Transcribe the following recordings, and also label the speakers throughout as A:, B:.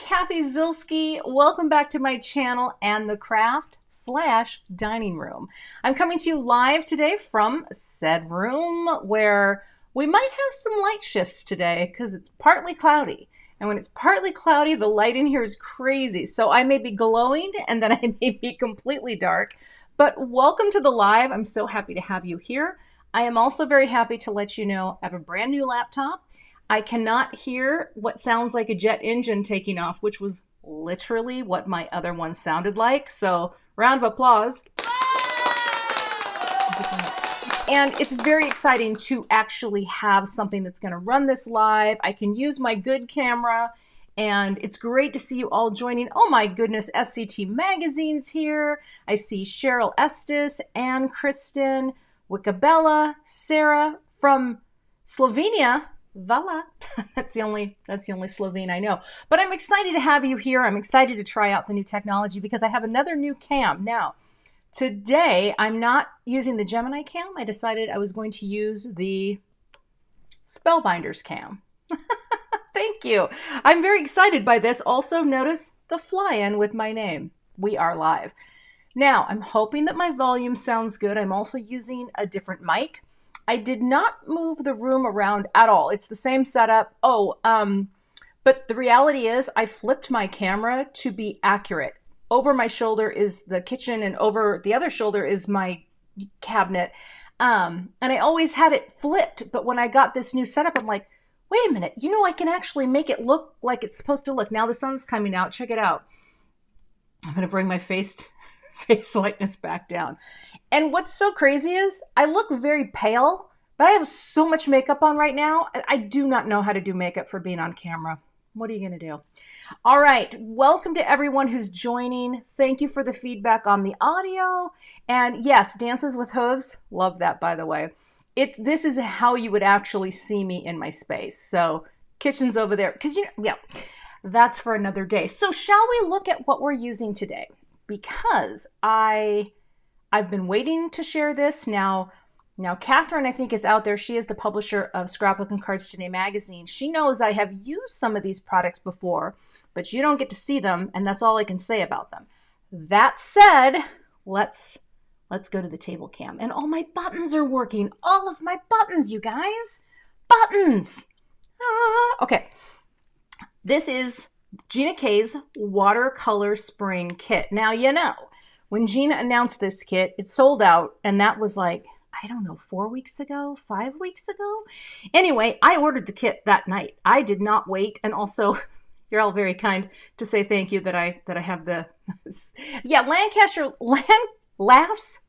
A: Cathy Zilski. Welcome back to my channel and the craft/dining room. I'm coming to you live today from said room where we might have some light shifts today because it's partly cloudy. And when it's partly cloudy, the light in here is crazy. So I may be glowing and then I may be completely dark. But welcome to the live. I'm so happy to have you here. I am also very happy to let you know I have a brand new laptop. I cannot hear what sounds like a jet engine taking off, which was literally what my other one sounded like. So round of applause. And it's very exciting to actually have something that's going to run this live. I can use my good camera, and it's great to see you all joining. Oh my goodness, SCT Magazine's here. I see Cheryl Estes, Ann Kristen, Wickabella, Sarah from Slovenia. Vala. That's the only Slovene I know. But I'm excited to have you here. I'm excited to try out the new technology because I have another new cam. Now, today I'm not using the Gemini cam. I decided I was going to use the Spellbinders cam. Thank you. I'm very excited by this. Also, notice the fly-in with my name. We are live. Now, I'm hoping that my volume sounds good. I'm also using a different mic. I did not move the room around at all. It's the same setup. But the reality is I flipped my camera to be accurate. Over my shoulder is the kitchen and over the other shoulder is my cabinet. And I always had it flipped. But when I got this new setup, I'm like, wait a minute, I can actually make it look like it's supposed to look. Now the sun's coming out. Check it out. I'm going to bring my face likeness back down. And what's so crazy is I look very pale, but I have so much makeup on right now. I do not know how to do makeup for being on camera. What are you going to do? All right. Welcome to everyone who's joining. Thank you for the feedback on the audio. And yes, Dances with Hooves. Love that, by the way. This is how you would actually see me in my space. So kitchen's over there. Because, that's for another day. So shall we look at what we're using today? Because I've been waiting to share this. Now Catherine, I think, is out there. She is the publisher of Scrapbook and Cards Today magazine. She knows I have used some of these products before, but you don't get to see them, and that's all I can say about them. That said, let's go to the table cam. And all my buttons are working. All of my buttons, you guys. Buttons. Okay. This is Gina K's Watercolor Spring kit. Now, when Gina announced this kit, it sold out, and that was like, I don't know, 4 weeks ago, 5 weeks ago. Anyway, I ordered the kit that night. I did not wait. And also, you're all very kind to say thank you that I have the, Lancaster,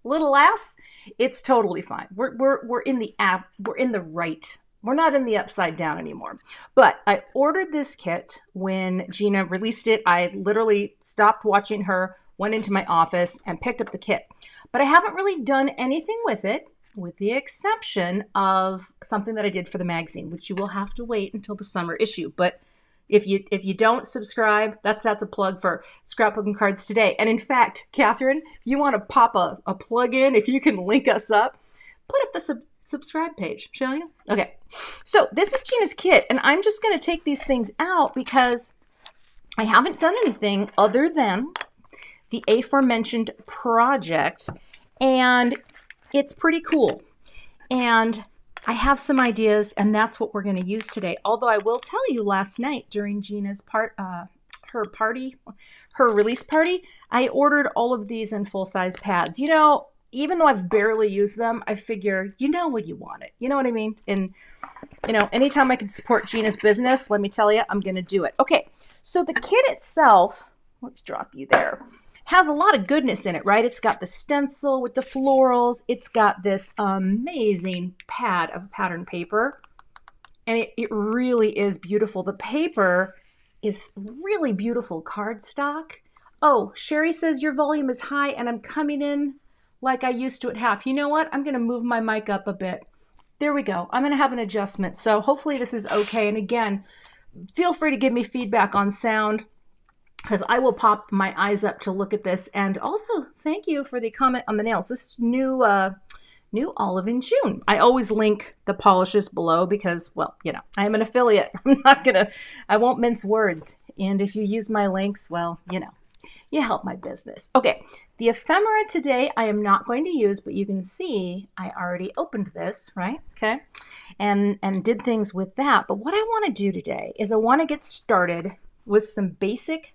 A: little lass, it's totally fine. We're in the app, we're in the right. We're not in the upside down anymore. But I ordered this kit when Gina released it. I literally stopped watching her, went into my office, and picked up the kit. But I haven't really done anything with it, with the exception of something that I did for the magazine, which you will have to wait until the summer issue. But if you don't subscribe, that's a plug for Scrapbook and Cards Today. And in fact, Catherine, if you want to pop a plug in, if you can link us up, put up the subscribe page, shall you? Okay, so this is Gina's kit, and I'm just going to take these things out because I haven't done anything other than the aforementioned project, and it's pretty cool. And I have some ideas, and that's what we're going to use today. Although I will tell you, last night during Gina's her release party, I ordered all of these in full-size pads. Even though I've barely used them, I figure, when you want it. You know what I mean? And, anytime I can support Gina's business, let me tell you, I'm going to do it. Okay, so the kit itself, let's drop you there, has a lot of goodness in it, right? It's got the stencil with the florals. It's got this amazing pad of pattern paper, and it really is beautiful. The paper is really beautiful cardstock. Oh, Sherry says your volume is high, and I'm coming in like I used to at half. You know what? I'm going to move my mic up a bit. There we go. I'm going to have an adjustment. So hopefully this is okay. And again, feel free to give me feedback on sound because I will pop my eyes up to look at this. And also thank you for the comment on the nails. This new Olive in June. I always link the polishes below because, well, I am an affiliate. I won't mince words. And if you use my links, well, you know, you help my business. Okay, the ephemera today I am not going to use, but you can see I already opened this, right? Okay, and did things with that. But what I want to do today is I want to get started with some basic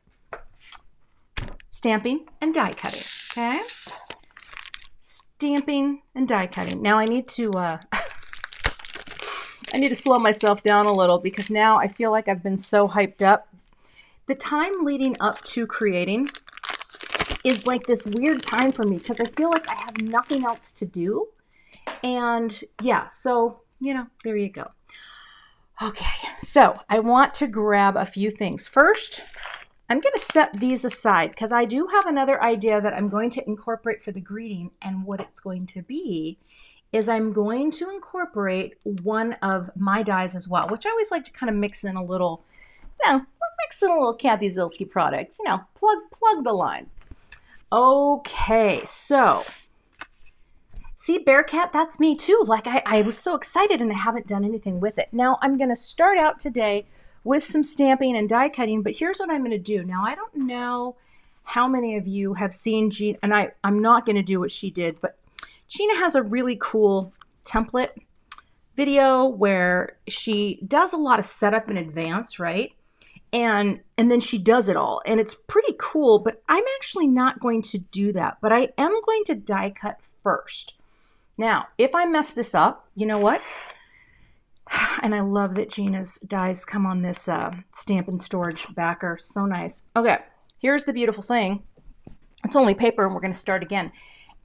A: stamping and die cutting, okay? Stamping and die cutting. Now I need to I need to slow myself down a little because now I feel like I've been so hyped up. The time leading up to creating is like this weird time for me because I feel like I have nothing else to do. And yeah, so, you know, there you go. Okay, so I want to grab a few things. First, I'm going to set these aside because I do have another idea that I'm going to incorporate for the greeting, and what it's going to be is I'm going to incorporate one of my dies as well, which I always like to kind of mix in a little, you know, mix in a little Cathy Zilski product, you know, plug the line. Okay, so see, Bearcat, that's me too. Like I was so excited and I haven't done anything with it. Now I'm going to start out today with some stamping and die cutting, but here's what I'm going to do. Now, I don't know how many of you have seen Gina, and I'm not going to do what she did, but Gina has a really cool template video where she does a lot of setup in advance, right? And then she does it all, and it's pretty cool, but I'm actually not going to do that, but I am going to die cut first. Now, if I mess this up, you know what? And I love that Gina's dies come on this stamp and storage backer. So nice. Okay, here's the beautiful thing. It's only paper and we're going to start again.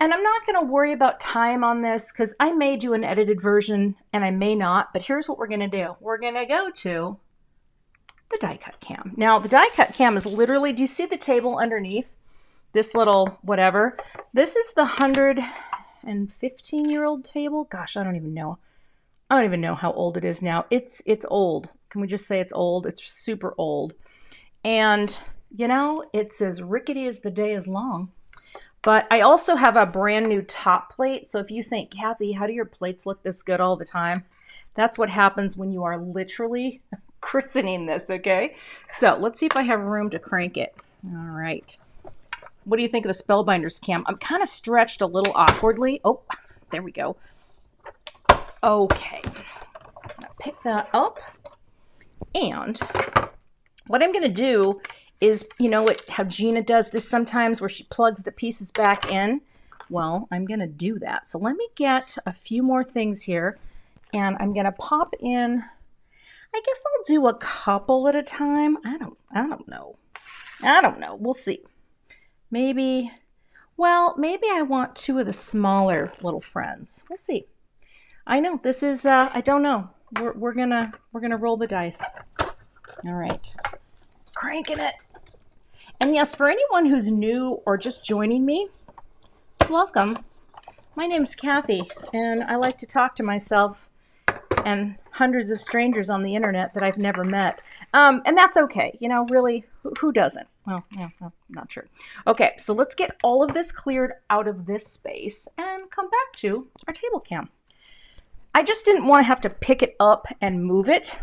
A: And I'm not going to worry about time on this because I may do an edited version and I may not. But here's what we're going to do. We're going to go to the die cut cam. Now, the die cut cam is literally, do you see the table underneath? This little whatever. This is the 115-year-old table. Gosh, I don't even know. I don't even know how old it is now. It's old. Can we just say it's old? It's super old. And, you know, it's as rickety as the day is long. But I also have a brand new top plate. So if you think, Cathy, how do your plates look this good all the time? That's what happens when you are literally christening this, okay? So let's see if I have room to crank it. All right. What do you think of the Spellbinders cam? I'm kind of stretched a little awkwardly. Oh, there we go. Okay, now pick that up, and what I'm going to do is, you know what, how Gina does this sometimes where she plugs the pieces back in? Well, I'm going to do that. So let me get a few more things here, and I'm going to pop in, I guess I'll do a couple at a time. I don't know. We'll see. Maybe, well, maybe I want two of the smaller little friends. We'll see. I know this is, I don't know. We're gonna roll the dice. All right, cranking it. And yes, for anyone who's new or just joining me, welcome. My name's Cathy, and I like to talk to myself and hundreds of strangers on the internet that I've never met. And that's okay. You know, really, who doesn't? Well, yeah, well, not true. Okay, so let's get all of this cleared out of this space and come back to our table cam. I just didn't want to have to pick it up and move it.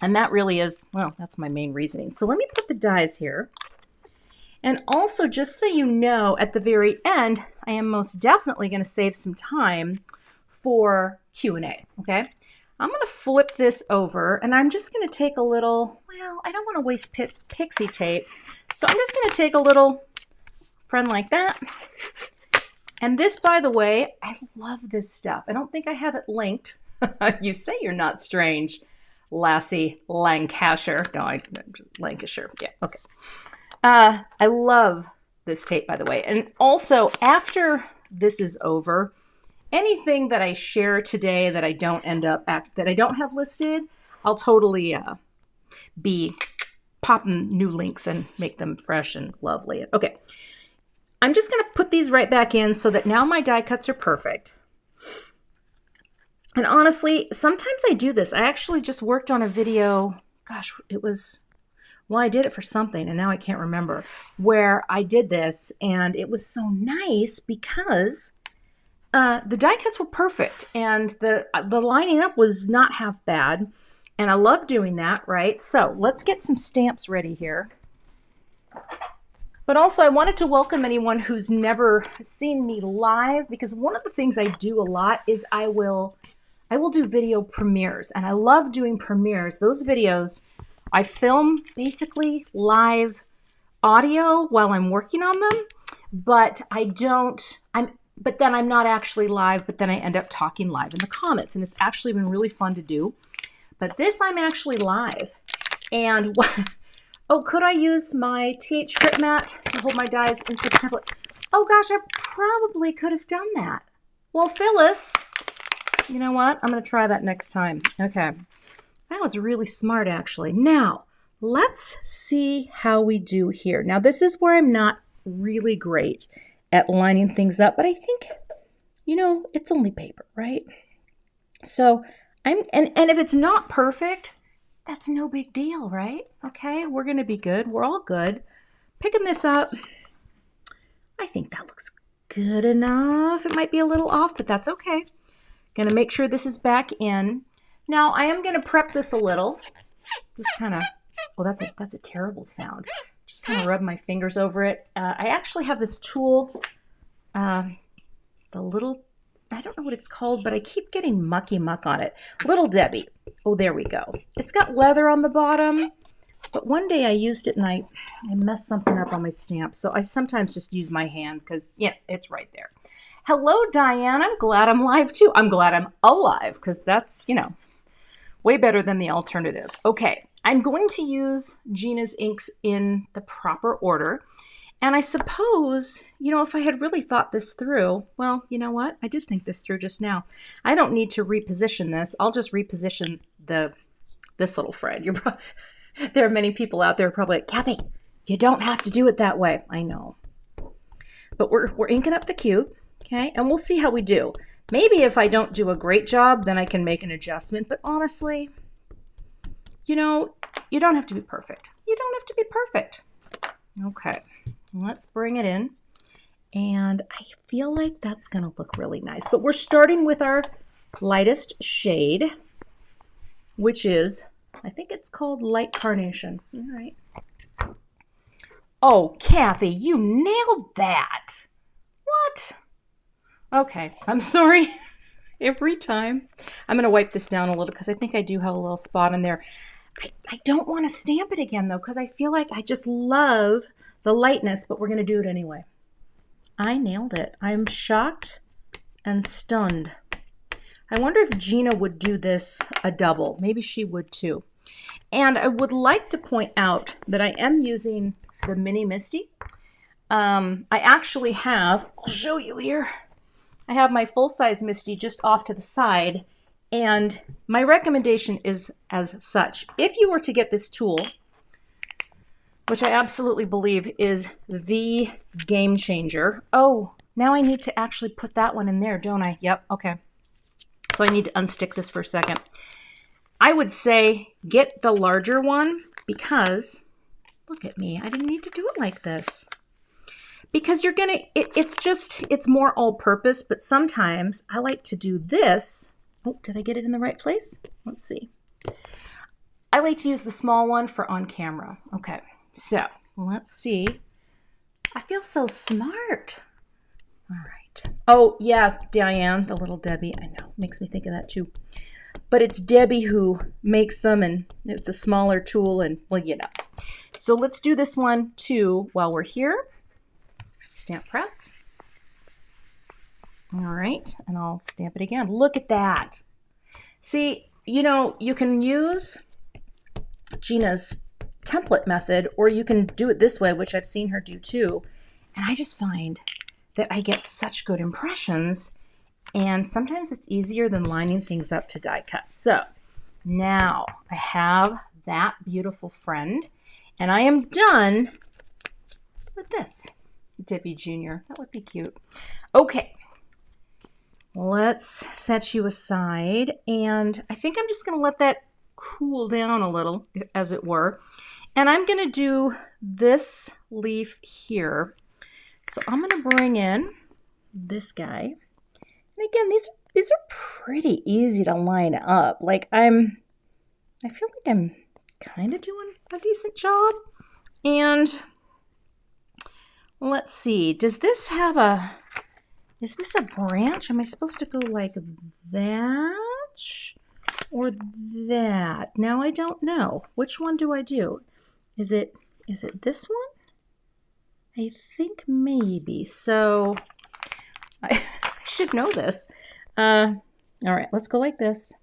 A: And that really is, well, that's my main reasoning. So let me put the dies here. And also, just so you know, at the very end, I am most definitely going to save some time for Q&A, okay? I'm going to flip this over, and I'm just going to take a little, well, I don't want to waste pixie tape. So I'm just going to take a little friend like that. And this, by the way, I love this stuff. I don't think I have it linked. You say you're not strange, Lassie Lancashire. No, Lancashire. Yeah, okay. I love this tape, by the way. And also, after this is over, anything that I share today that I don't that I don't have listed, I'll totally be popping new links and make them fresh and lovely. Okay. I'm just going to put these right back in so that now my die cuts are perfect. And honestly, sometimes I do this. I actually just worked on a video, gosh, it was, well, I did it for something and now I can't remember, where I did this and it was so nice because the die cuts were perfect and the lining up was not half bad. And I love doing that, right? So let's get some stamps ready here. But also I wanted to welcome anyone who's never seen me live, because one of the things I do a lot is I will do video premieres, and I love doing premieres. Those videos, I film basically live audio while I'm working on them, but but then I'm not actually live, but then I end up talking live in the comments, and it's actually been really fun to do. But this, I'm actually live. And oh, could I use my TH Grip Mat to hold my dies into the template? Oh gosh, I probably could have done that. Well, Phyllis, you know what? I'm going to try that next time. Okay. That was really smart, actually. Now, let's see how we do here. Now, this is where I'm not really great at lining things up, but I think, you know, it's only paper, right? So, and if it's not perfect, that's no big deal, right? Okay, we're going to be good. We're all good. Picking this up, I think that looks good enough. It might be a little off, but that's okay. Going to make sure this is back in. Now, I am going to prep this a little. Just kind of, oh, that's a terrible sound. Just kind of rub my fingers over it. I actually have this tool, the little, I don't know what it's called, but I keep getting mucky muck on it. Little Debbie. Oh, there we go. It's got leather on the bottom, but one day I used it and I messed something up on my stamp. So I sometimes just use my hand because, yeah, it's right there. Hello, Diane. I'm glad I'm live too. I'm glad I'm alive because that's, you know, way better than the alternative. Okay, I'm going to use Gina's inks in the proper order. And I suppose, you know, if I had really thought this through, well, you know what? I did think this through just now. I don't need to reposition this. I'll just reposition this little friend. There are many people out there probably like, Cathy, you don't have to do it that way. I know. But we're inking up the cube, okay? And we'll see how we do. Maybe if I don't do a great job, then I can make an adjustment. But honestly, you know, you don't have to be perfect. You don't have to be perfect. Okay, let's bring it in. And I feel like that's going to look really nice. But we're starting with our lightest shade, which is, I think it's called Light Carnation. All right. Oh, Cathy, you nailed that. What? Okay, I'm sorry. Every time. I'm going to wipe this down a little because I think I do have a little spot in there. I don't want to stamp it again, though, because I feel like I just love the lightness, but we're going to do it anyway. I nailed it. I'm shocked and stunned. I wonder if Gina would do this a double. Maybe she would, too. And I would like to point out that I am using the Mini Misty. I actually have, I'll show you here. I have my full-size Misty just off to the side. And my recommendation is as such. If you were to get this tool, which I absolutely believe is the game changer. Oh, now I need to actually put that one in there, don't I? Yep, okay. So I need to unstick this for a second. I would say get the larger one because, look at me, I didn't need to do it like this. Because you're gonna, it's more all-purpose, but sometimes I like to do this. Oh, did I get it in the right place? Let's see. I like to use the small one for on camera. Okay, so let's see. I feel so smart. All right. Oh, yeah, Diane, the little Debbie. I know, makes me think of that too. But it's Debbie who makes them, and it's a smaller tool, and well, you know. So let's do this one too while we're here. Stamp press. All right, and I'll stamp it again. Look at that. See, you know, you can use Gina's template method, or you can do it this way, which I've seen her do too. And I just find that I get such good impressions, and sometimes it's easier than lining things up to die cut. So now I have that beautiful friend, and I am done with this. Debbie Jr. That would be cute. Okay. Let's set you aside, and I think I'm just going to let that cool down a little, as it were. And I'm going to do this leaf here. So I'm going to bring in this guy. And again, these are pretty easy to line up. Like I'm I feel like I'm kind of doing a decent job. And let's see, does this have a, is this a branch? Am I supposed to go like that or that? Now I don't know. Which one do I do? Is it this one? I think maybe. So I should know this. All right, let's go like this.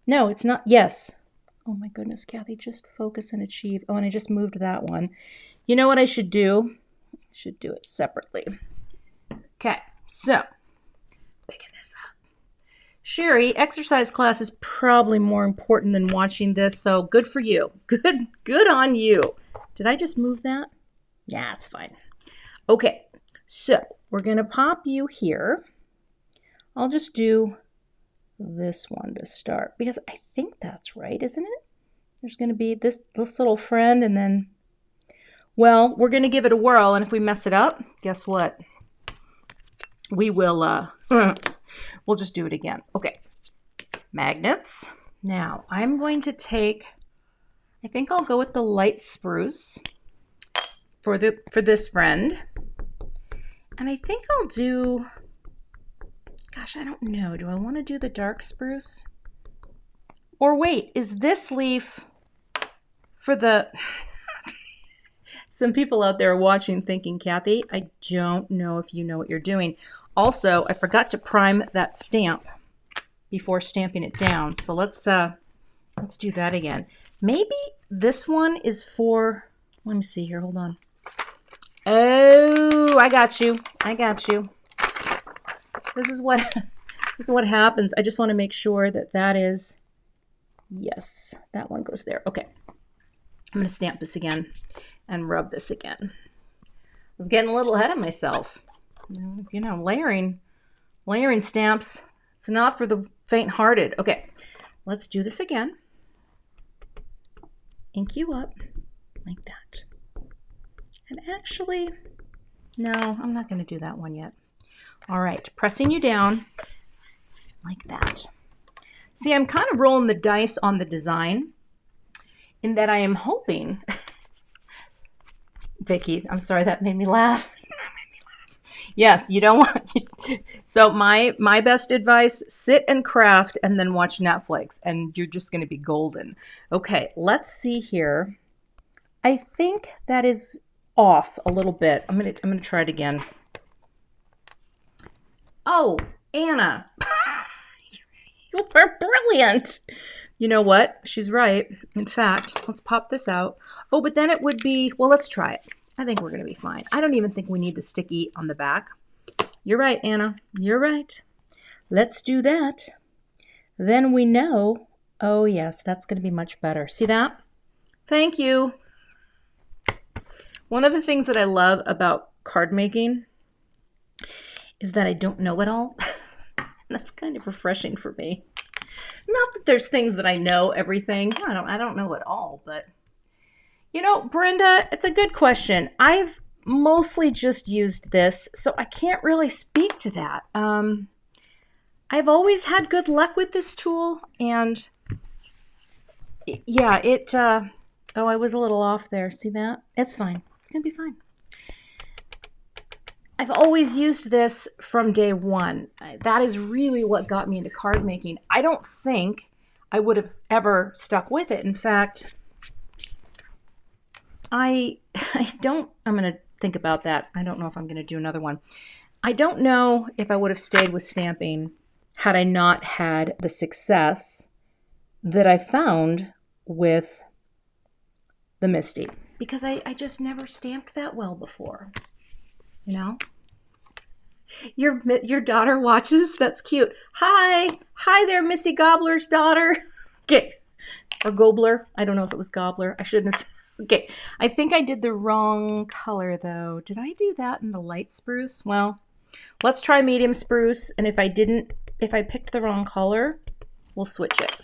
A: No, it's not. Yes. Oh my goodness, Kathy, just focus and achieve. Oh, and I just moved that one. You know what I should do? I should do it separately. Okay, so picking this up. Sherry, exercise class is probably more important than watching this, so good for you. Good on you. Did I just move that? Yeah, it's fine. Okay, so we're going to pop you here. I'll just do this one to start because I think that's right, isn't it? There's going to be this little friend and then, well, we're going to give it a whirl, and if we mess it up, guess what? We will, we'll just do it again. Okay, magnets. Now, I'm going to take, I think I'll go with the light spruce for this friend. And I think I'll do, gosh, I don't know. Do I want to do the dark spruce? Or wait, is this leaf for the... Some people out there are watching thinking, Kathy, I don't know if you know what you're doing. Also, I forgot to prime that stamp before stamping it down. So let's do that again. Maybe this one is for, let me see here, hold on. Oh, I got you. I got you. This is what happens. I just want to make sure that that is, yes, that one goes there. Okay. I'm going to stamp this again and rub this again. I was getting a little ahead of myself. You know, layering stamps, it's not for the faint-hearted. Okay, let's do this again. Ink you up like that. And actually, no, I'm not going to do that one yet. All right, pressing you down like that. See, I'm kind of rolling the dice on the design in that I am hoping... Vicky, I'm sorry, that made me laugh. Yes, you don't want... So my best advice, sit and craft and then watch Netflix and you're just going to be golden. Okay, let's see here. I think that is off a little bit. I'm going to try it again. Oh, Anna. You are brilliant. You know what? She's right. In fact, let's pop this out. Oh, but then it would be, well, let's try it. I think we're going to be fine. I don't even think we need the sticky on the back. You're right, Anna. You're right. Let's do that. Then we know, oh yes, that's going to be much better. See that? Thank you. One of the things that I love about card making is that I don't know it all. That's kind of refreshing for me. Not that there's things that I know everything. I don't know it all, but you know, Brenda, it's a good question. I've mostly just used this, so I can't really speak to that. I've always had good luck with this tool, and yeah, oh, I was a little off there. See that? It's fine. It's gonna be fine. I've always used this from day one. That is really what got me into card making. I don't think I would have ever stuck with it. In fact, I'm going to think about that. I don't know if I'm going to do another one. I don't know if I would have stayed with stamping had I not had the success that I found with the Misty, because I just never stamped that well before. You know, your daughter watches. That's cute. Hi there, Missy Gobbler's daughter. Okay, or Gobler. I don't know if it was Gobbler. I shouldn't have. Okay, I think I did the wrong color though. Did I do that in the light spruce? Well, let's try medium spruce. And if I picked the wrong color, we'll switch it.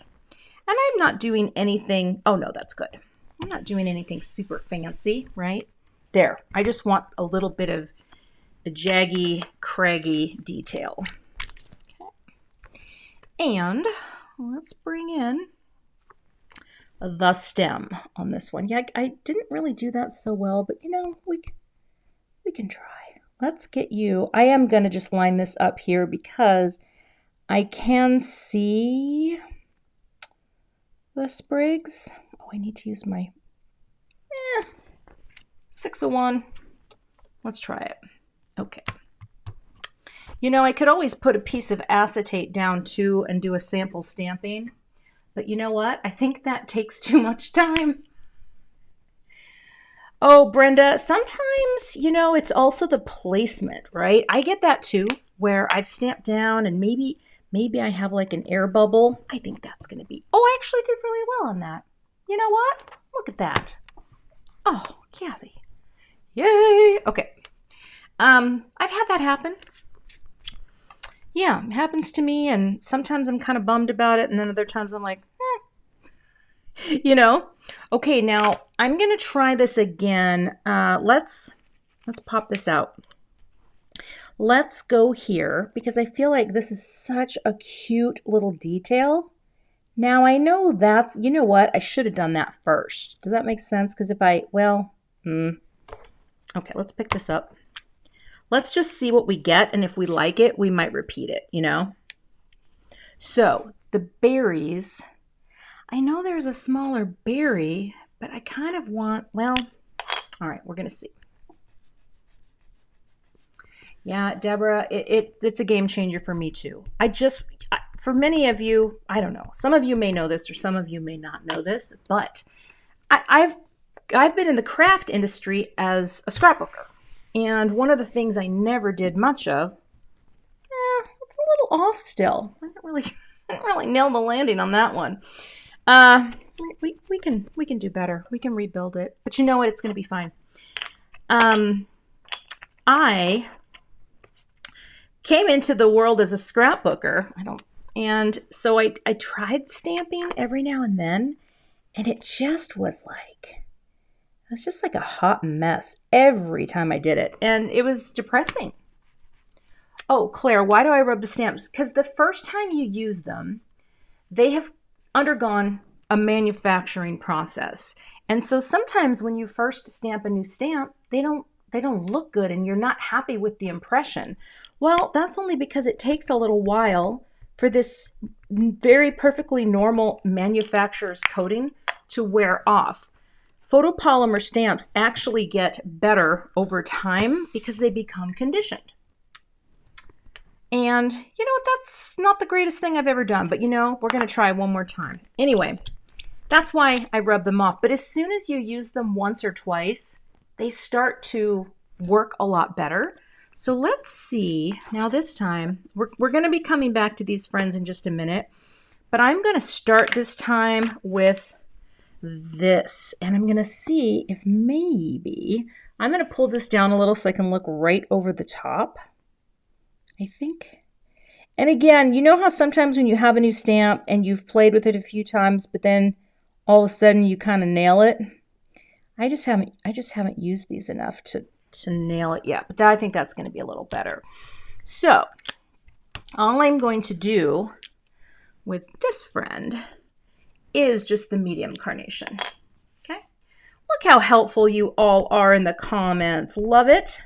A: And I'm not doing anything. Oh no, that's good. I'm not doing anything super fancy, right? There. I just want a little bit of a jaggy, craggy detail. Okay. And let's bring in the stem on this one. Yeah, I didn't really do that so well, but you know, we can try. Let's get you. I am going to just line this up here because I can see the sprigs. Oh, I need to use my 601. Let's try it. Okay. You know, I could always put a piece of acetate down too and do a sample stamping. But you know what? I think that takes too much time. Oh, Brenda, sometimes, you know, it's also the placement, right? I get that too, where I've stamped down and maybe I have like an air bubble. I think that's going to be, oh, I actually did really well on that. You know what? Look at that. Oh, Kathy. Yay. Okay. I've had that happen. Yeah, it happens to me, and sometimes I'm kind of bummed about it, and then other times I'm like, you know. Okay, now I'm gonna try this again. Let's pop this out. Let's go here because I feel like this is such a cute little detail. Now I know that's, you know what, I should have done that first. Does that make sense? Because if I, well, okay, let's pick this up. Let's just see what we get, and if we like it, we might repeat it, you know? So, the berries, I know there's a smaller berry, but I kind of want, well, all right, we're going to see. Yeah, Deborah, it's a game changer for me too. For many of you, I don't know, some of you may know this or some of you may not know this, but I've been in the craft industry as a scrapbooker. And one of the things I never did much of, it's a little off still. I didn't really nail the landing on that one. We can do better. We can rebuild it. But you know what? It's going to be fine. I came into the world as a scrapbooker. And so I tried stamping every now and then, and it just was like, it was just like a hot mess every time I did it. And it was depressing. Oh, Claire, why do I rub the stamps? Because the first time you use them, they have undergone a manufacturing process. And so sometimes when you first stamp a new stamp, they don't look good and you're not happy with the impression. Well, that's only because it takes a little while for this very perfectly normal manufacturer's coating to wear off. Photopolymer stamps actually get better over time because they become conditioned. And you know what? That's not the greatest thing I've ever done, but you know, we're going to try one more time. Anyway, that's why I rub them off. But as soon as you use them once or twice, they start to work a lot better. So let's see. Now this time, we're going to be coming back to these friends in just a minute, but I'm going to start this time with this, and I'm going to see if maybe I'm going to pull this down a little so I can look right over the top, I think. And again, you know how sometimes when you have a new stamp and you've played with it a few times, but then all of a sudden you kind of nail it? I just haven't used these enough to nail it yet, but I think that's going to be a little better. So all I'm going to do with this friend is just the medium carnation. Okay. Look how helpful you all are in the comments. Love it.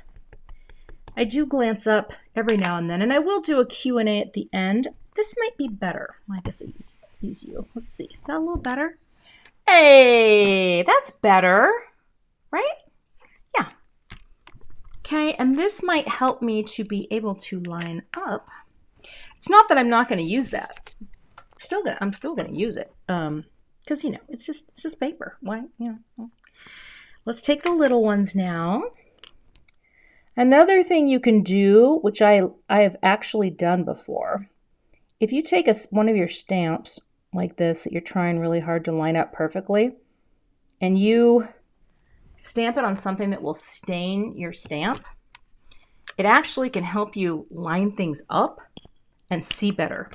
A: I do glance up every now and then, and I will do a Q&A at the end. This might be better. I guess I use you. Let's see. Is that a little better? Hey, that's better, right? Yeah. Okay, and this might help me to be able to line up. It's not that I'm not going to use that. I'm still gonna use it, because you know it's just paper. Why, you know? Let's take the little ones now. Another thing you can do, which I have actually done before, if you take one of your stamps like this that you're trying really hard to line up perfectly, and you stamp it on something that will stain your stamp, it actually can help you line things up and see better.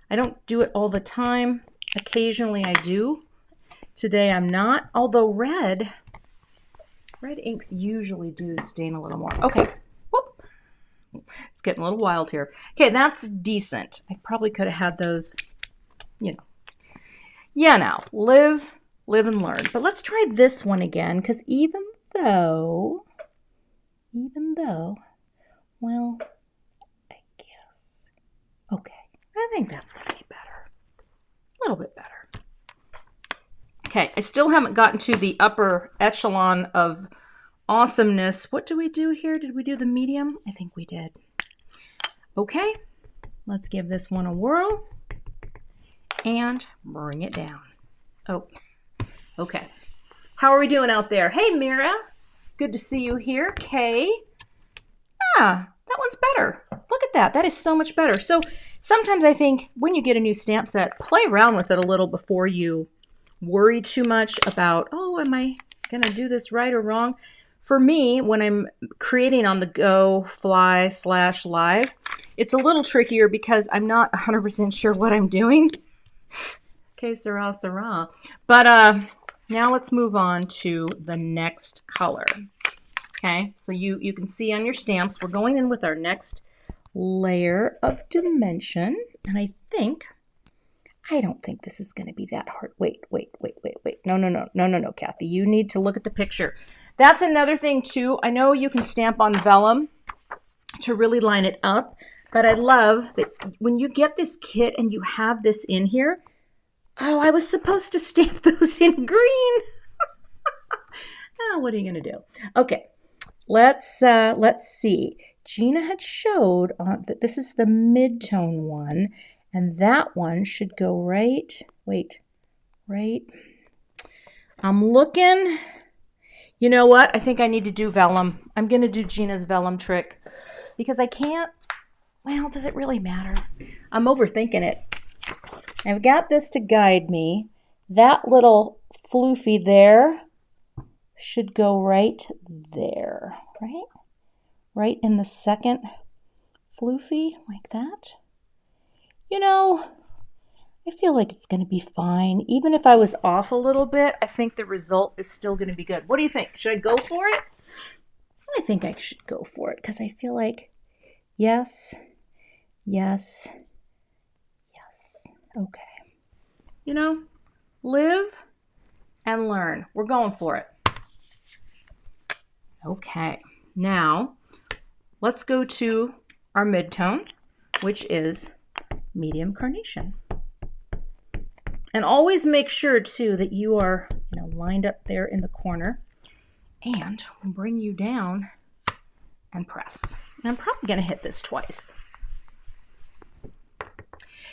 A: I don't do it all the time. Occasionally I do. Today I'm not, although red inks usually do stain a little more. Okay. Whoop. It's getting a little wild here. Okay, that's decent. I probably could have had those, you know. Yeah, now, Liz, live and learn. But let's try this one again, because even though, well, I guess, okay, I think that's going to be better. A little bit better. Okay, I still haven't gotten to the upper echelon of awesomeness. What do we do here? Did we do the medium? I think we did. Okay, let's give this one a whirl and bring it down. Oh, okay. How are we doing out there? Hey, Mira. Good to see you here. Kay. Ah, that one's better. Look at that. That is so much better. So sometimes I think when you get a new stamp set, play around with it a little before you worry too much about, oh, am I going to do this right or wrong? For me, when I'm creating on the go, fly / live, it's a little trickier because I'm not 100% sure what I'm doing. Okay, Sarah. But now let's move on to the next color. Okay, so you can see on your stamps, we're going in with our next layer of dimension. And I don't think this is going to be that hard. Wait. No, Kathy. You need to look at the picture. That's another thing too. I know you can stamp on vellum to really line it up, but I love that when you get this kit and you have this in here. Oh, I was supposed to stamp those in green. Oh, what are you going to do? Okay, let's see. Gina had showed that this is the mid-tone one, and that one should go right. Wait, right. I'm looking. You know what? I think I need to do vellum. I'm going to do Gina's vellum trick because I can't. Well, does it really matter? I'm overthinking it. I've got this to guide me. That little floofy there should go right there, right? Right in the second floofy, like that. You know, I feel like it's going to be fine. Even if I was off a little bit, I think the result is still going to be good. What do you think? Should I go for it? I think I should go for it because I feel like yes. Okay. You know, live and learn. We're going for it. Okay. Now, let's go to our mid-tone, which is medium carnation. And always make sure too that you are, lined up there in the corner, and we'll bring you down and press. And I'm probably going to hit this twice.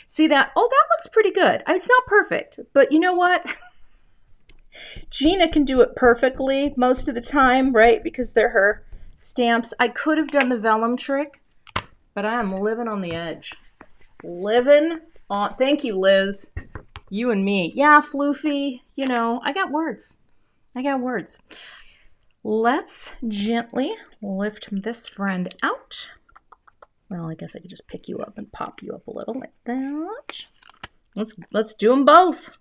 A: See that? Oh, that looks pretty good. It's not perfect, but you know what? Gina can do it perfectly most of the time, right? Because they're her stamps. I could have done the vellum trick, but I am living on the edge. Living on. Thank you, Liz. You and me. Yeah, floofy. I got words. Let's gently lift this friend out. Well, I guess I could just pick you up and pop you up a little like that. Let's do them both.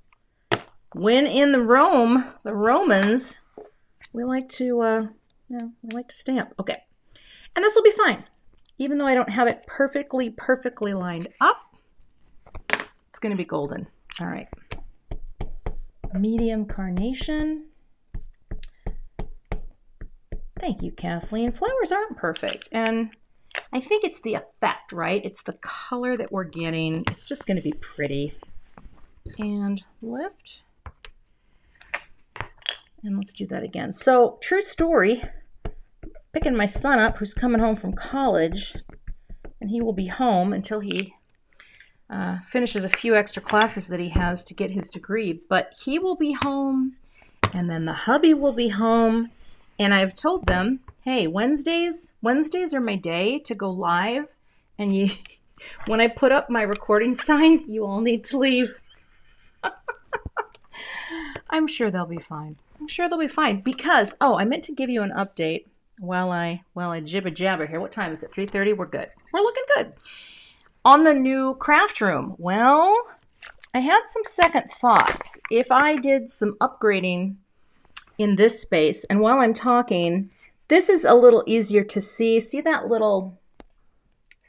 A: When in the Romans, we like to stamp. Okay, and this will be fine, even though I don't have it perfectly lined up. It's going to be golden. All right, medium carnation. Thank you, Kathleen. Flowers aren't perfect, and I think it's the effect, right? It's the color that we're getting. It's just going to be pretty. And lift. And let's do that again. So, true story, picking my son up who's coming home from college, and he will be home until he finishes a few extra classes that he has to get his degree. But he will be home, and then the hubby will be home. And I've told them, hey, Wednesdays are my day to go live. And when I put up my recording sign, you all need to leave. I'm sure they'll be fine. Because, I meant to give you an update while I jibber jabber here. What time is it? 3:30? We're good. We're looking good. On the new craft room, well, I had some second thoughts. If I did some upgrading in this space, and while I'm talking, this is a little easier to see. See that little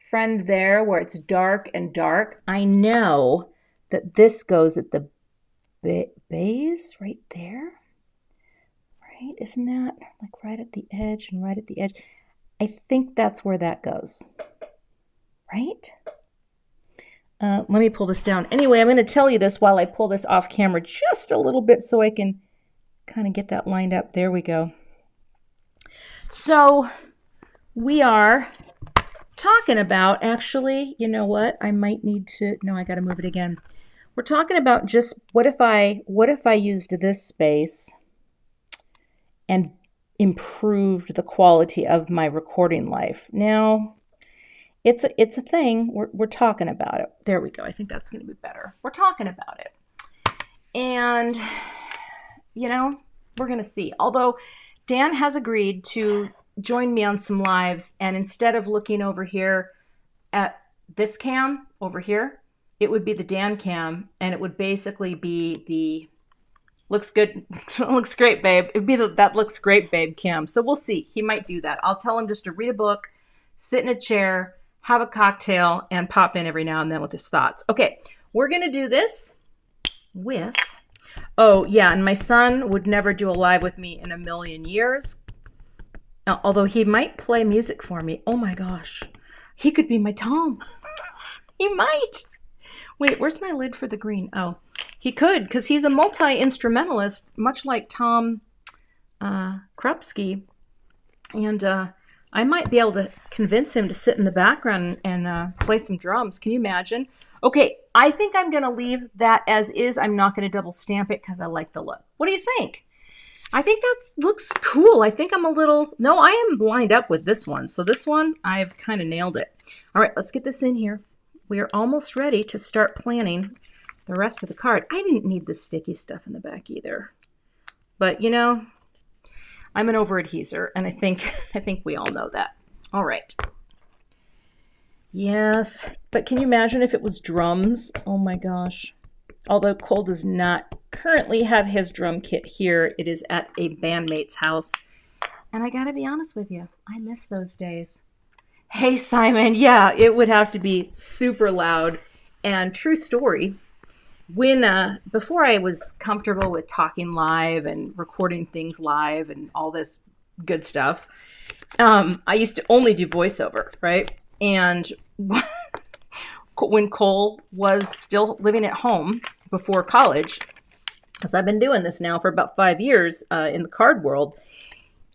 A: friend there where it's dark and dark? I know that this goes at the base right there. Right? Isn't that like right at the edge and right at the edge? I think that's where that goes. Right? Let me pull this down. Anyway, I'm going to tell you this while I pull this off camera just a little bit so I can kind of get that lined up. There we go. So we are talking about, actually, you know what? I might need to, no, I got to move it again. We're talking about just what if I used this space and improved the quality of my recording life. Now, it's a thing. We're talking about it. There we go. I think that's going to be better. We're talking about it. And, you know, we're going to see. Although Dan has agreed to join me on some lives, and instead of looking over here at this cam over here, it would be the Dan cam, and it would basically be the looks good, looks great, babe. It'd be the that looks great, babe cam. So we'll see. He might do that. I'll tell him just to read a book, sit in a chair, have a cocktail, and pop in every now and then with his thoughts. Okay, we're going to do this with, oh yeah, and my son would never do a live with me in a million years, although he might play music for me. Oh my gosh, he could be my Tom. He might. Wait, where's my lid for the green? Oh, he could, because he's a multi-instrumentalist, much like Tom Krupski, and I might be able to convince him to sit in the background and play some drums. Can you imagine? Okay, I think I'm going to leave that as is. I'm not going to double stamp it because I like the look. What do you think? I think that looks cool. I think I'm a little, no, I am lined up with this one. So this one, I've kind of nailed it. All right, let's get this in here. We are almost ready to start planning the rest of the card. I didn't need the sticky stuff in the back either. But, you know, I'm an over-adheser, and I think we all know that. All right. Yes, but can you imagine if it was drums? Oh my gosh. Although Cole does not currently have his drum kit here. It is at a bandmate's house. And I gotta be honest with you, I miss those days. Hey, Simon. Yeah, it would have to be super loud. And true story, when before I was comfortable with talking live and recording things live and all this good stuff, I used to only do voiceover, right? And when Cole was still living at home before college, because I've been doing this now for about 5 years in the card world,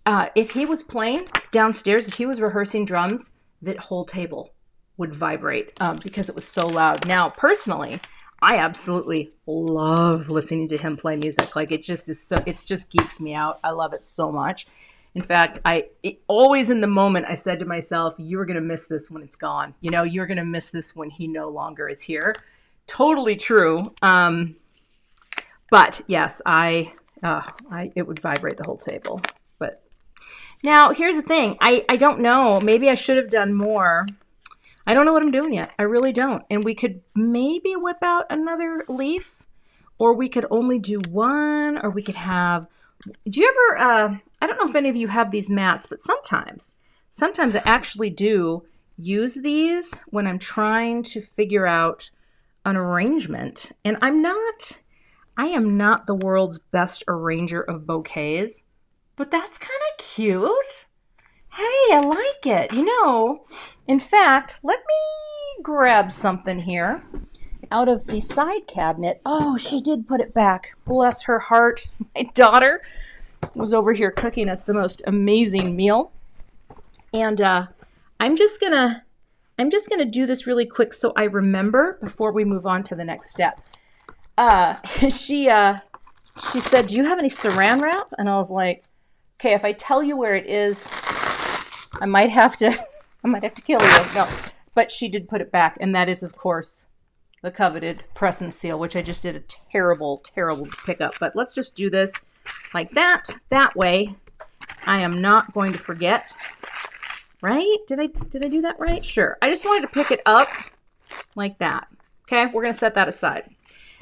A: if he was playing downstairs, if he was rehearsing drums, that whole table would vibrate because it was so loud. Now, personally, I absolutely love listening to him play music. Like it just is so, it just geeks me out. I love it so much. In fact, always in the moment, I said to myself, you're going to miss this when it's gone. You know, you're going to miss this when he no longer is here. Totally true. But yes, it would vibrate the whole table. But now here's the thing. I don't know. Maybe I should have done more. I don't know what I'm doing yet. I really don't. And we could maybe whip out another leaf, or we could only do one, or we could have, do you ever, I don't know if any of you have these mats, but sometimes I actually do use these when I'm trying to figure out an arrangement. And I am not the world's best arranger of bouquets, but that's kind of cute. Hey, I like it. You know, in fact, let me grab something here out of the side cabinet. Oh, she did put it back. Bless her heart. My daughter was over here cooking us the most amazing meal. And I'm just gonna do this really quick so I remember before we move on to the next step. She said, "Do you have any saran wrap?" And I was like, "Okay, if I tell you where it is, I might have to kill you." No, but she did put it back, and that is, of course, the coveted press and seal, which I just did a terrible, terrible pickup. But let's just do this like that. That way, I am not going to forget. Right? Did I do that right? Sure. I just wanted to pick it up like that. Okay, we're going to set that aside.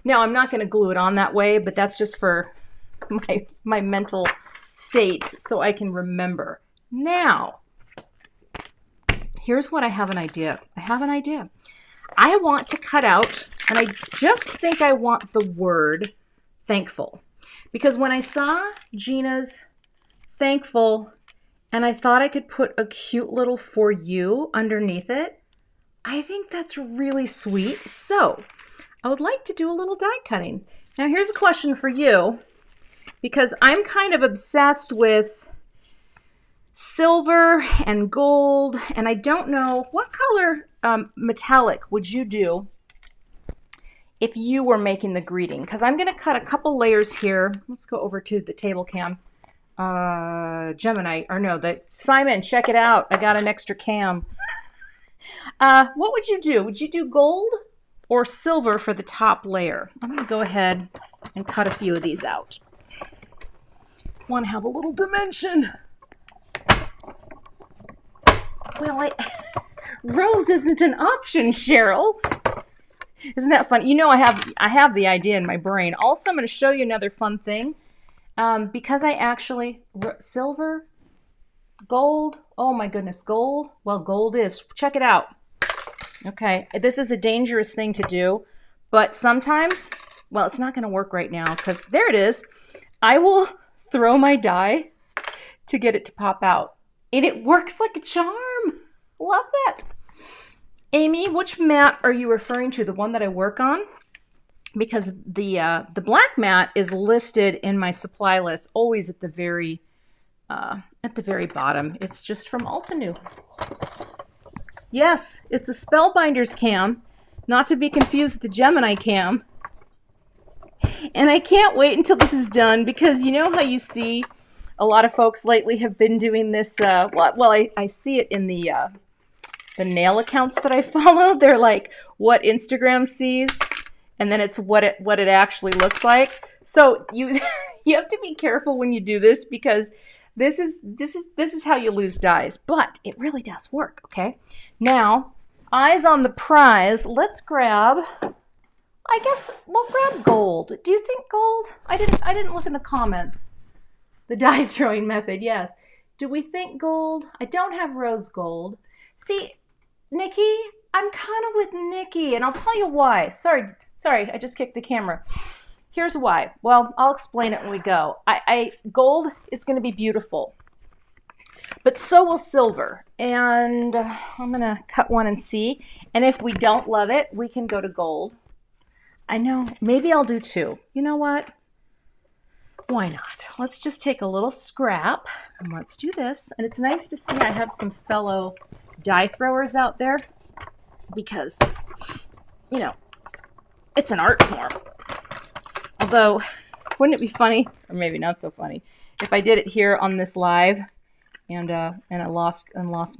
A: Now, I'm not going to glue it on that way, but that's just for my mental state so I can remember. Now, here's what I have an idea. I want to cut out, and I just think I want the word thankful. Because when I saw Gina's thankful and I thought I could put a cute little for you underneath it, I think that's really sweet. So I would like to do a little die cutting. Now here's a question for you, because I'm kind of obsessed with silver and gold, and I don't know what color metallic would you do if you were making the greeting, because I'm going to cut a couple layers here. Let's go over to the table cam. Gemini, or no, Simon, check it out. I got an extra cam. What would you do? Would you do gold or silver for the top layer? I'm going to go ahead and cut a few of these out. Want to have a little dimension. Well, rose isn't an option, Cheryl. Isn't that fun? You know, I have the idea in my brain. Also, I'm going to show you another fun thing. Because I actually, silver, gold, oh my goodness, gold. Well, gold is, check it out. Okay, this is a dangerous thing to do, but sometimes, well, it's not going to work right now because there it is. I will throw my die to get it to pop out, and it works like a charm. Love that. Amy, which mat are you referring to? The one that I work on? Because the black mat is listed in my supply list, always at the very bottom. It's just from Altenew. Yes, it's a Spellbinders cam, not to be confused with the Gemini cam. And I can't wait until this is done, because you know how you see a lot of folks lately have been doing this. Well, I see it in the nail accounts that I follow. They're like what Instagram sees, and then it's what it actually looks like. So you you have to be careful when you do this, because this is how you lose dies, but it really does work. Okay, now eyes on the prize. Let's grab. I guess we'll grab gold. Do you think gold? I didn't look in the comments. The die throwing method, yes. Do we think gold? I don't have rose gold. See, Nikki, I'm kind of with Nikki, and I'll tell you why. Sorry, I just kicked the camera. Here's why. Well, I'll explain it when we go. Gold is going to be beautiful, but so will silver. And I'm going to cut one and see. And if we don't love it, we can go to gold. I know, maybe I'll do two. You know what? Why not? Let's just take a little scrap and let's do this. And it's nice to see I have some fellow die throwers out there, because, you know, it's an art form. Although, wouldn't it be funny, or maybe not so funny, if I did it here on this live and I lost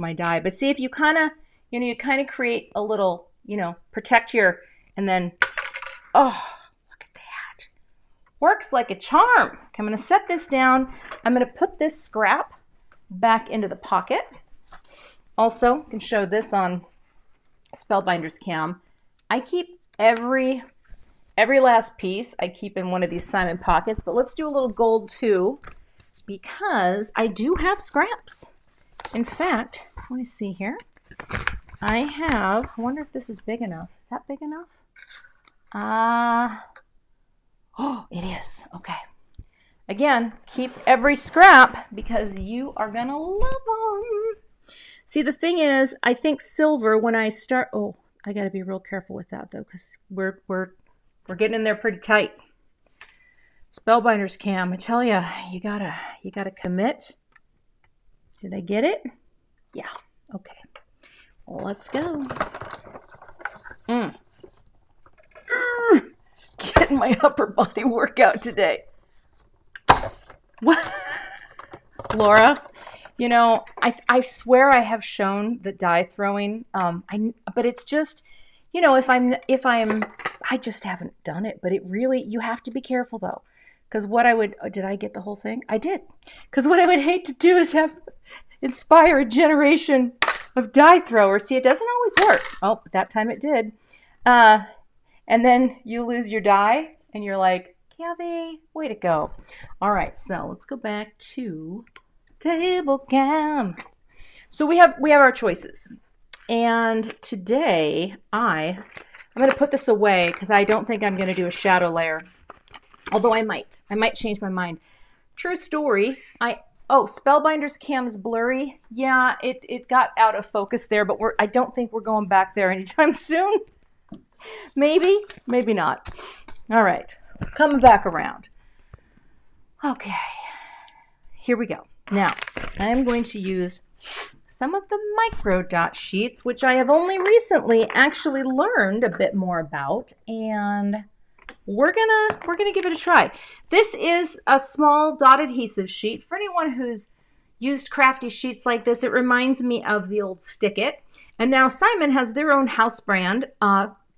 A: my die. But see, if you kind of, you kind of create a little, protect your, and then, oh, look at that. Works like a charm. Okay, I'm going to set this down. I'm going to put this scrap back into the pocket. Also, you can show this on Spellbinders cam. I keep every last piece I keep in one of these Simon pockets, but let's do a little gold too, because I do have scraps. In fact, let me see here. I wonder if this is big enough. Is that big enough? Oh, it is. Okay. Again, keep every scrap because you are going to love them. See, the thing is, I think silver, when I start, oh, I got to be real careful with that though, because we're getting in there pretty tight. Spellbinders cam, I tell you, you gotta commit. Did I get it? Yeah. Okay. Well, let's go. Getting my upper body workout today. What? Laura, I swear I have shown the die throwing. But it's just, I just haven't done it. But it really, you have to be careful though, because did I get the whole thing? I did. Because what I would hate to do is inspire a generation of die throwers. See, it doesn't always work. Oh, that time it did. And then you lose your die, and you're like, Kathy, way to go. All right, so let's go back to table cam. So we have our choices. And today I'm going to put this away because I don't think I'm going to do a shadow layer. Although I might change my mind. True story. Oh, Spellbinders cam is blurry. Yeah, it got out of focus there, but I don't think we're going back there anytime soon. Maybe, maybe not. All right, coming back around. Okay, here we go. Now, I am going to use some of the Microdot sheets, which I have only recently actually learned a bit more about, and we're gonna give it a try. This is a small dot adhesive sheet. For anyone who's used crafty sheets like this, it reminds me of the old Stick It. And now Simon has their own house brand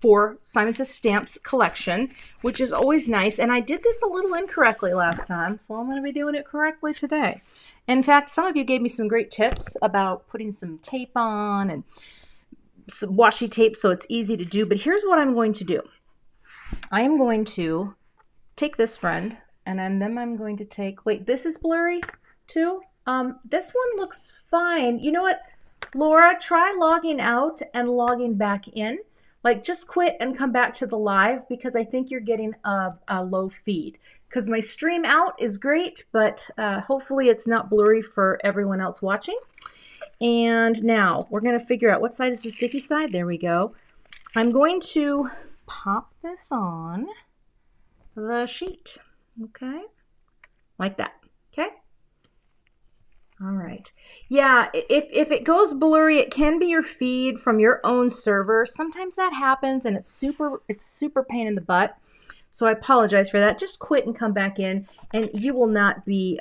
A: for Simon Says Stamps collection, which is always nice. And I did this a little incorrectly last time, so I'm gonna be doing it correctly today. In fact, some of you gave me some great tips about putting some tape on and some washi tape so it's easy to do. But here's what I'm going to do. I am going to take this friend, and then I'm going to take, wait, this is blurry too? This one looks fine. You know what, Laura, try logging out and logging back in. Like, just quit and come back to the live, because I think you're getting a low feed. Because my stream out is great, but hopefully it's not blurry for everyone else watching. And now we're going to figure out what side is the sticky side. There we go. I'm going to pop this on the sheet, okay, like that. Okay, all right. Yeah, if it goes blurry, it can be your feed from your own server. Sometimes that happens, and it's super pain in the butt, so I apologize for that. Just quit and come back in, and you will not be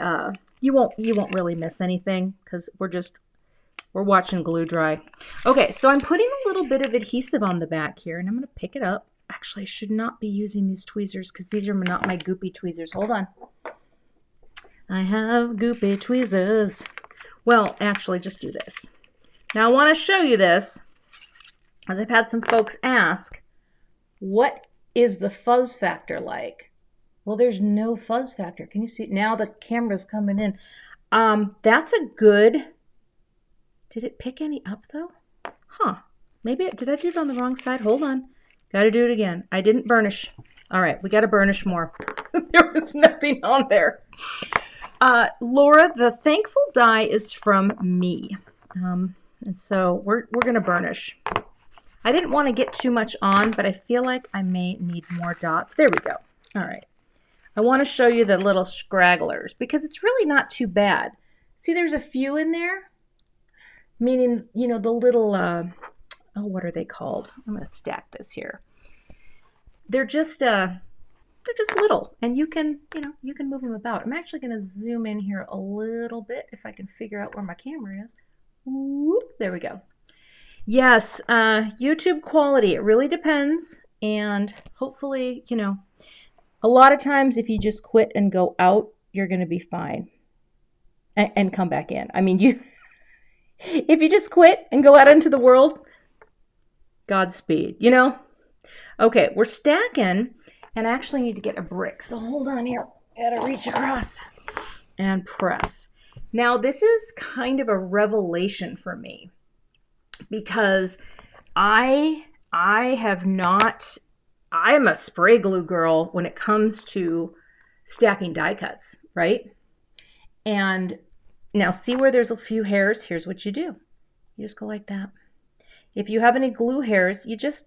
A: you won't really miss anything, because we're watching glue dry. Okay, so I'm putting a little bit of adhesive on the back here, and I'm going to pick it up. Actually, I should not be using these tweezers, because these are not my goopy tweezers. Hold on. I have goopy tweezers. Well, actually, just do this. Now, I want to show you this, as I've had some folks ask, what is the fuzz factor like? Well, there's no fuzz factor. Can you see? Now the camera's coming in. That's a good... Did it pick any up, though? Huh. Maybe did I do it on the wrong side? Hold on. Got to do it again. I didn't burnish. All right, we got to burnish more. There was nothing on there. Laura, the thankful die is from me. And so we're going to burnish. I didn't want to get too much on, but I feel like I may need more dots. There we go. All right. I want to show you the little scragglers, because it's really not too bad. See, there's a few in there. Meaning, you know, the little, oh, what are they called? I'm going to stack this here. They're just little, and you can move them about. I'm actually going to zoom in here a little bit if I can figure out where my camera is. Whoop, there we go. Yes, YouTube quality, it really depends. And hopefully, you know, a lot of times if you just quit and go out, you're going to be fine. And come back in. I mean, if you just quit and go out into the world, Godspeed, you know? Okay, we're stacking, and I actually need to get a brick. So hold on here. I gotta reach across and press. Now, this is kind of a revelation for me, because I'm a spray glue girl when it comes to stacking die cuts, right? And now, see where there's a few hairs? Here's what you do. You just go like that. If you have any glue hairs, you just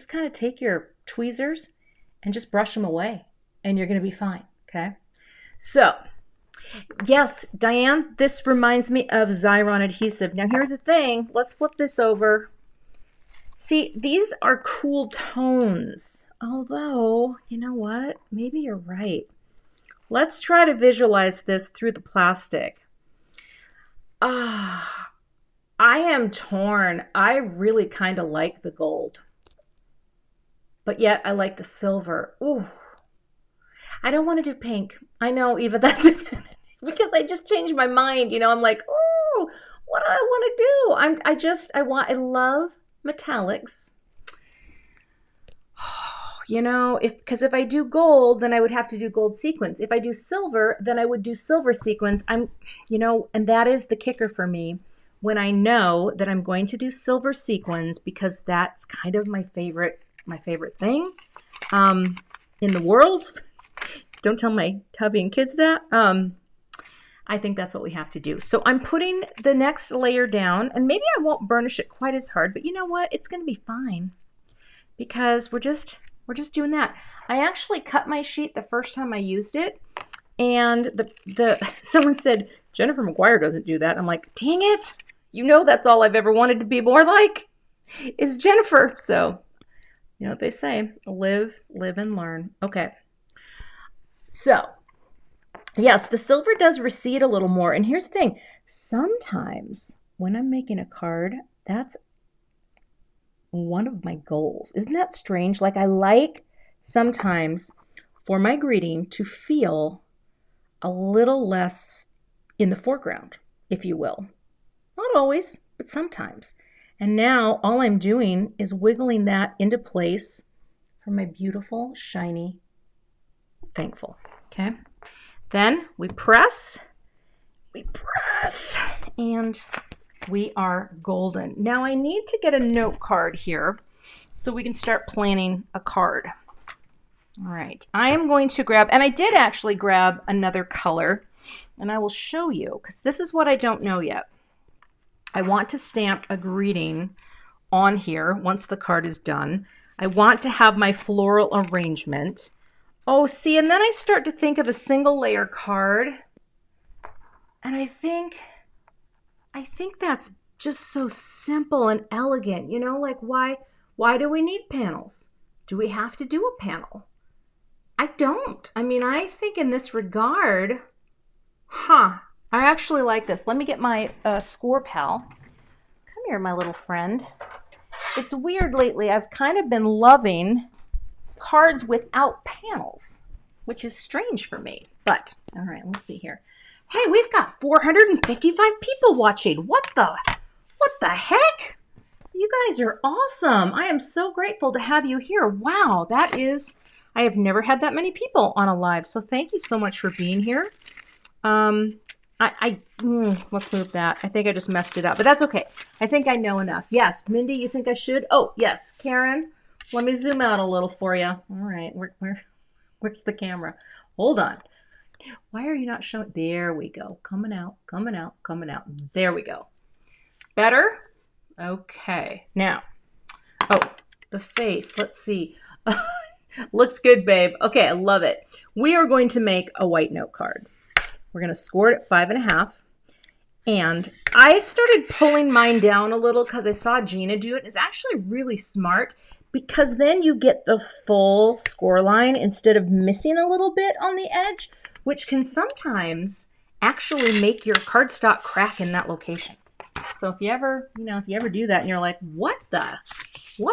A: kind of take your tweezers and just brush them away, and you're going to be fine, okay? So, yes, Diane, this reminds me of Xyron adhesive. Now, here's the thing. Let's flip this over. See, these are cool tones, although, you know what? Maybe you're right. Let's try to visualize this through the plastic. I am torn. I really kind of like the gold, but yet I like the silver. Ooh, I don't want to do pink. I know, Eva, that's because I just changed my mind. You know, I'm like, oh, what do I want to do? I love metallics. You know, because if I do gold, then I would have to do gold sequins. If I do silver, then I would do silver sequins. You know, and that is the kicker for me, when I know that I'm going to do silver sequins, because that's kind of my favorite thing in the world. Don't tell my hubby and kids that. I think that's what we have to do. So I'm putting the next layer down, and maybe I won't burnish it quite as hard, but you know what? It's going to be fine because we're just doing that. I actually cut my sheet the first time I used it, and someone said, Jennifer McGuire doesn't do that. I'm like, dang it. You know, that's all I've ever wanted to be more like is Jennifer. So, you know what they say, live, and learn. Okay. So, yes, the silver does recede a little more. And here's the thing. Sometimes when I'm making a card, that's one of my goals. Isn't that strange? Like I like sometimes for my greeting to feel a little less in the foreground, if you will. Not always, but sometimes. And now all I'm doing is wiggling that into place for my beautiful, shiny Thankful. Okay. Then we press, and we are golden. Now I need to get a note card here so we can start planning a card. All right, I am going to grab, and I did actually grab another color, and I will show you because this is what I don't know yet. I want to stamp a greeting on here once the card is done. I want to have my floral arrangement. Oh, see, and then I start to think of a single layer card, and I think that's just so simple and elegant. You know, like why do we need panels? Do we have to do a panel? I don't. I mean, I think in this regard, I actually like this. Let me get my Scor-Pal. Come here, my little friend. It's weird lately. I've kind of been loving cards without panels, which is strange for me. But, all right, let's see here. Hey, we've got 455 people watching. What the heck? You guys are awesome. I am so grateful to have you here. Wow, I have never had that many people on a live, so thank you so much for being here. Let's move that. I think I just messed it up, but that's okay. I think I know enough. Yes, Mindy, you think I should? Oh, yes, Karen, let me zoom out a little for you. All right, where's the camera? Hold on. Why are you not showing? There we go. Coming out. There we go. Better? Okay. Now, the face. Let's see. Looks good, babe. Okay, I love it. We are going to make a white note card. We're going to score it at 5.5. And I started pulling mine down a little because I saw Gina do it. It's actually really smart because then you get the full score line instead of missing a little bit on the edge, which can sometimes actually make your cardstock crack in that location. So if you ever do that and you're like, what? You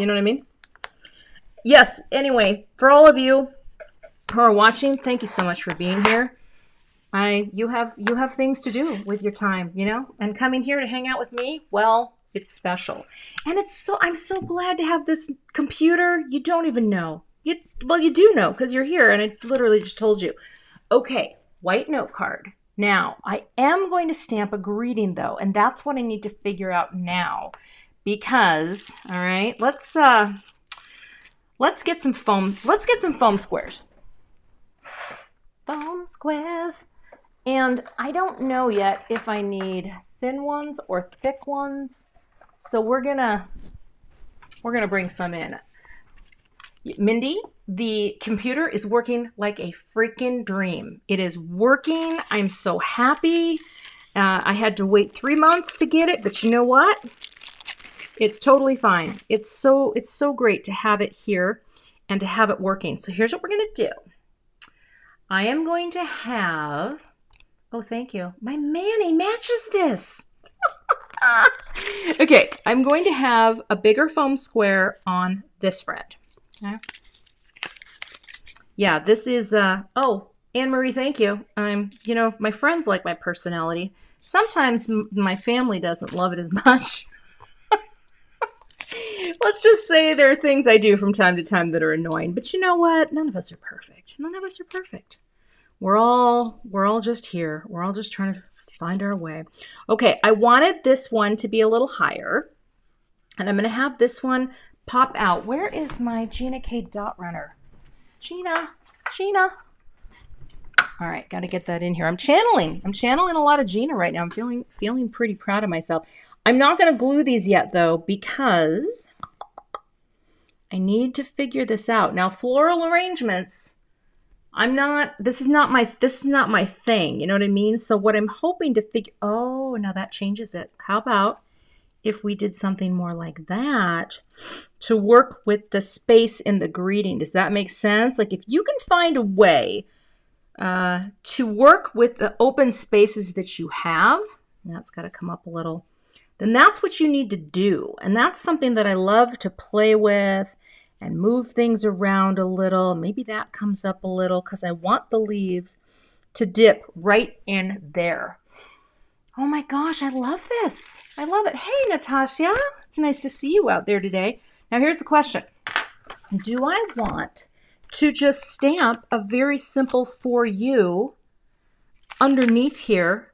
A: know what I mean? Yes, anyway, for all of you who are watching, thank you so much for being here. You have things to do with your time, you know, and coming here to hang out with me, well, it's special. And I'm so glad to have this computer. You don't even know. You do know because you're here and I literally just told you. Okay, white note card. Now, I am going to stamp a greeting though, and that's what I need to figure out now because, all right, let's get some foam. Let's get some foam squares. Foam squares. And I don't know yet if I need thin ones or thick ones. So we're gonna bring some in. Mindy, the computer is working like a freaking dream. It is working. I'm so happy. I had to wait 3 months to get it, but you know what? It's totally fine. It's so great to have it here and to have it working. So here's what we're gonna do. I am going to have, oh, thank you. My Manny matches this. Okay, I'm going to have a bigger foam square on this friend. Okay. Yeah, this is, oh, Anne-Marie, thank you. My friends like my personality. Sometimes my family doesn't love it as much. Let's just say there are things I do from time to time that are annoying. But you know what? None of us are perfect. None of us are perfect. We're all just here. We're all just trying to find our way. Okay, I wanted this one to be a little higher. And I'm going to have this one pop out. Where is my Gina K dot runner? Gina, Gina. All right, got to get that in here. I'm channeling a lot of Gina right now. I'm feeling pretty proud of myself. I'm not going to glue these yet though, because I need to figure this out. Now, floral arrangements, this is not my thing, you know what I mean? So what I'm hoping to figure, oh, now that changes it. How about if we did something more like that to work with the space in the greeting? Does that make sense? Like, if you can find a way to work with the open spaces that you have, and that's got to come up a little, then that's what you need to do. And that's something that I love to play with and move things around a little. Maybe that comes up a little because I want the leaves to dip right in there. Oh my gosh, I love this. I love it. Hey, Natasha, it's nice to see you out there today. Now here's the question. Do I want to just stamp a very simple for you underneath here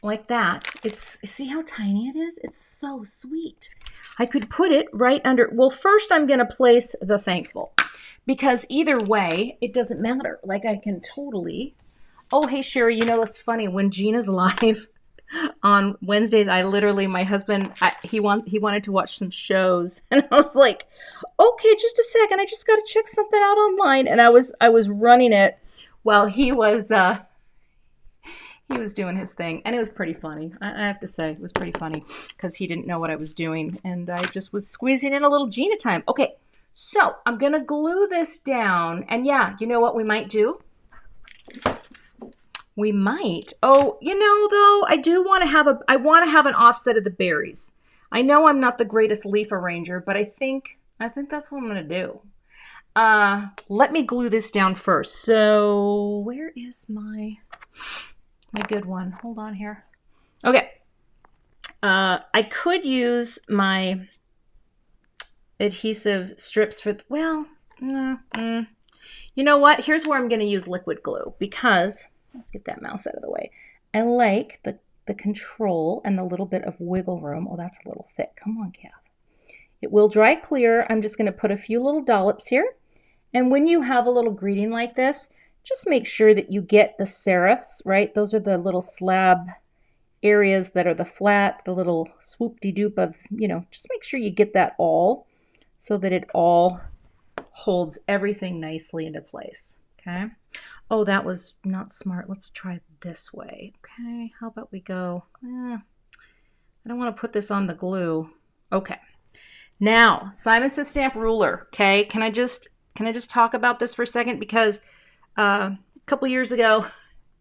A: like that? See how tiny it is? It's so sweet. I could put it right under, well, first I'm gonna place the thankful, because either way, it doesn't matter. Like, I can totally, oh, hey, Sherry, you know, it's funny, when Gina's live on Wednesdays, I literally, my husband, he wanted to watch some shows, and I was like, okay, just a second, I just got to check something out online, and I was running it while he was doing his thing, and it was pretty funny. I have to say, it was pretty funny because he didn't know what I was doing, and I just was squeezing in a little Gina time. Okay, so I'm gonna glue this down, and yeah, you know what we might do? We might. Oh, you know, though, I want to have an offset of the berries. I know I'm not the greatest leaf arranger, but I think that's what I'm going to do. Let me glue this down first. So where is my good one? Hold on here. Okay. I could use my adhesive strips for, well, you know what? Here's where I'm going to use liquid glue, because let's get that mouse out of the way. I like the control and the little bit of wiggle room. Oh, that's a little thick. Come on, Kath. It will dry clear. I'm just going to put a few little dollops here. And when you have a little greeting like this, just make sure that you get the serifs, right? Those are the little slab areas that are the flat, the little swoop-de-doop of, you know, just make sure you get that all so that it all holds everything nicely into place, okay? Oh, that was not smart. Let's try this way. Okay, how about we go, I don't want to put this on the glue. Okay, now, Simon Says Stamp ruler, okay? Can I just talk about this for a second? Because a couple years ago,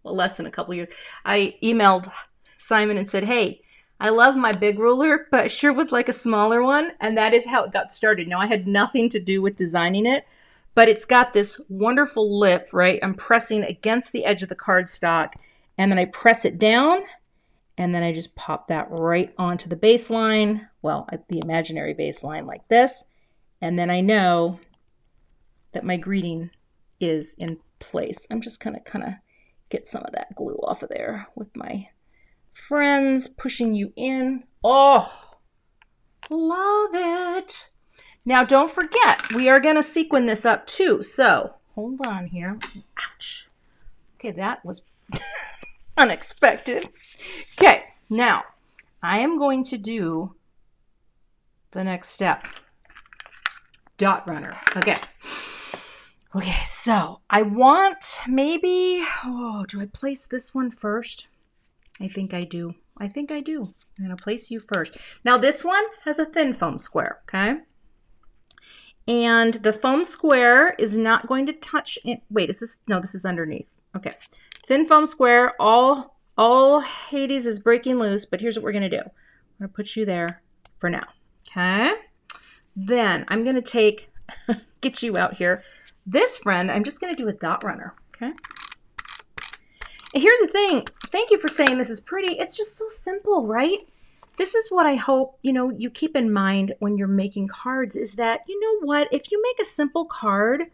A: well, less than a couple years, I emailed Simon and said, hey, I love my big ruler, but I sure would like a smaller one. And that is how it got started. Now, I had nothing to do with designing it, but it's got this wonderful lip, right? I'm pressing against the edge of the cardstock, and then I press it down, and then I just pop that right onto the baseline, well, at the imaginary baseline like this, and then I know that my greeting is in place. I'm just gonna kind of get some of that glue off of there with my friends, pushing you in. Oh, love it. Now, don't forget, we are going to sequin this up too. So, hold on here. Ouch. Okay, that was unexpected. Okay, now, I am going to do the next step. Dot runner. Okay. Okay, so I want maybe, oh, do I place this one first? I think I do. I'm going to place you first. Now, this one has a thin foam square, okay? And the foam square is not going to touch it. Wait, is this? No, this is underneath. Okay. Thin foam square, all Hades is breaking loose, but here's what we're going to do. I'm going to put you there for now. Okay. Then I'm going to get you out here. This friend, I'm just going to do a dot runner. Okay. And here's the thing. Thank you for saying this is pretty. It's just so simple, right? This is what I hope, you know, you keep in mind when you're making cards, is that, you know what, if you make a simple card,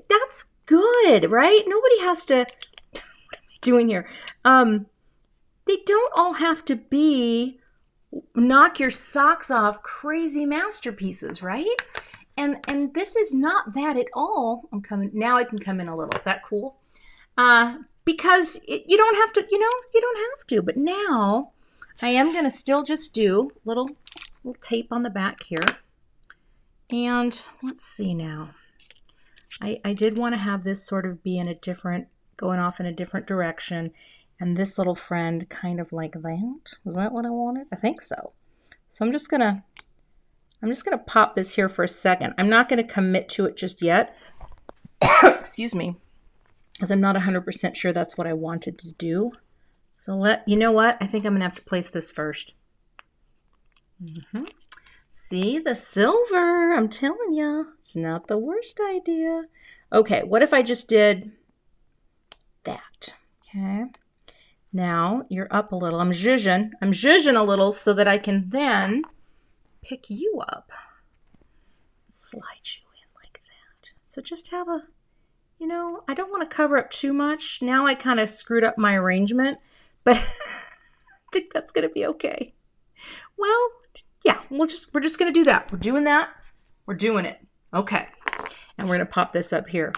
A: that's good, right? Nobody has to, what am I doing here? They don't all have to be knock your socks off crazy masterpieces, right? and this is not that at all. I'm coming, now I can come in a little. Is that cool? Because you don't have to, you know, you don't have to. But now I am going to still just do little tape on the back here. And let's see now. I did want to have this sort of be in a different, going off in a different direction. And this little friend kind of like that. Was that what I wanted? I think so. So I'm just gonna pop this here for a second. I'm not gonna commit to it just yet. Excuse me. Because I'm not 100% sure that's what I wanted to do. So you know what? I think I'm gonna have to place this first. See the silver, I'm telling you, it's not the worst idea. Okay, what if I just did that? Okay. Now you're up a little. I'm zhuzhing a little so that I can then pick you up, slide you in like that. So just have a, you know, I don't want to cover up too much. Now I kind of screwed up my arrangement, but I think that's going to be okay. Well, yeah, we're just going to do that. We're doing that. We're doing it. Okay. And we're going to pop this up here.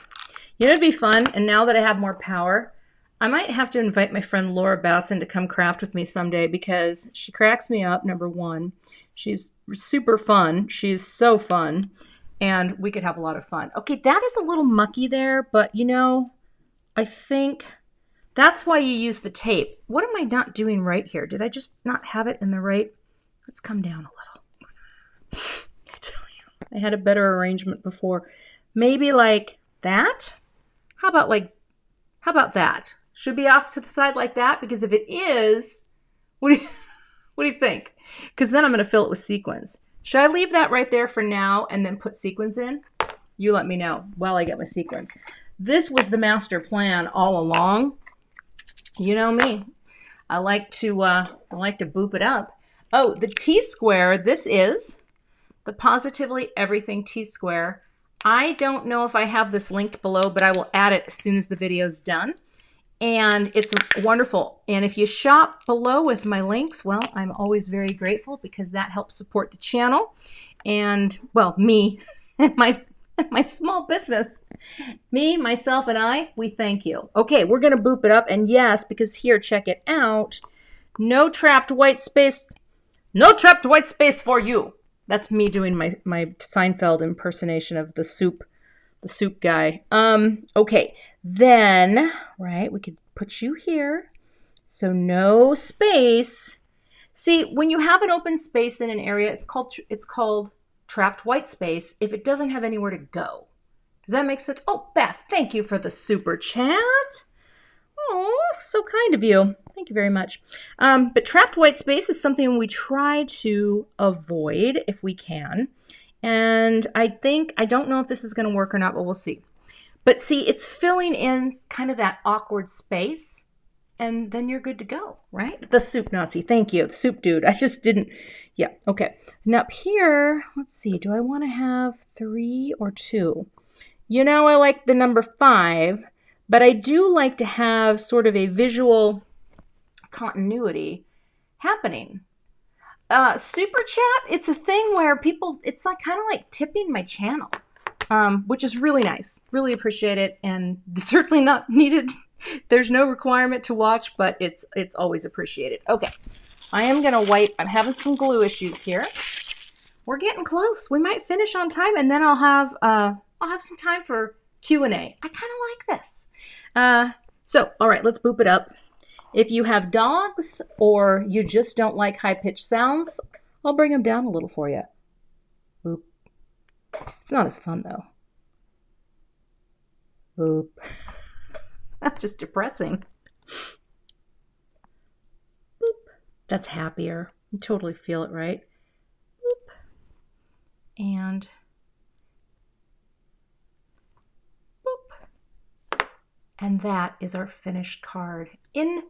A: You know, it'd be fun. And now that I have more power, I might have to invite my friend Laura Basson to come craft with me someday because she cracks me up, number one. She's super fun. She's so fun. And we could have a lot of fun. Okay, that is a little mucky there, but you know, I think that's why you use the tape. What am I not doing right here? Did I just not have it in the right? Let's come down a little. I tell you, I had a better arrangement before. Maybe like that? How about that? Should be off to the side like that, because if it is, what do you think? Because then I'm going to fill it with sequins. Should I leave that right there for now and then put sequins in? You let me know while I get my sequins. This was the master plan all along. You know me. I like to boop it up. Oh, the T-square. This is the Pawsitively Everything T-square. I don't know if I have this linked below, but I will add it as soon as the video's done. And it's wonderful. And if you shop below with my links, well, I'm always very grateful because that helps support the channel. And, well, me and my small business. Me, myself, and I, we thank you. Okay, we're going to boop it up. And yes, because here, check it out. No trapped white space. No trapped white space for you. That's me doing my Seinfeld impersonation of the soup guy. Okay, then, right, we could put you here. So no space. See, when you have an open space in an area, it's called trapped white space if it doesn't have anywhere to go. Does that make sense? Oh, Beth, thank you for the super chat. Oh, so kind of you. Thank you very much. But trapped white space is something we try to avoid if we can. And I don't know if this is going to work or not, but we'll see. But see, it's filling in kind of that awkward space, and then you're good to go, right? The soup Nazi, thank you. The soup dude, I just didn't, yeah, okay. And up here, let's see, do I want to have 3 or 2? You know, I like the number 5, but I do like to have sort of a visual continuity happening. Super chat, it's a thing where people, it's like kind of like tipping my channel, which is really nice. Really appreciate it, and certainly not needed. There's no requirement to watch, but it's always appreciated. Okay, I am gonna wipe. I'm having some glue issues here. We're getting close. We might finish on time, and then I'll have some time for Q&A. I kind of like this. So, all right, let's boop it up. If you have dogs or you just don't like high-pitched sounds, I'll bring them down a little for you. Boop. It's not as fun, though. Boop. That's just depressing. Boop. That's happier. You totally feel it, right? Boop. And boop. And that is our finished card in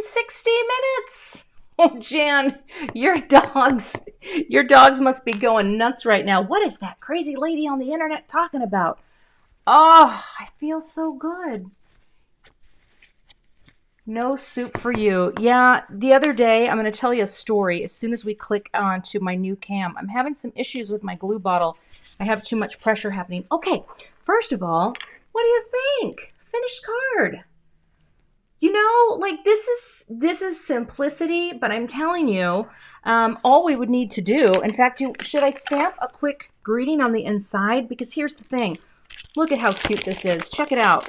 A: 60 minutes. Oh, Jan, your dogs must be going nuts right now. What is that crazy lady on the internet talking about? Oh, I feel so good. No soup for you. Yeah, the other day, I'm going to tell you a story as soon as we click on to my new cam. I'm having some issues with my glue bottle. I have too much pressure happening. Okay, first of all, what do you think? Finished card. You know, like this is simplicity, but I'm telling you, all we would need to do, in fact, should I stamp a quick greeting on the inside? Because here's the thing. Look at how cute this is. Check it out.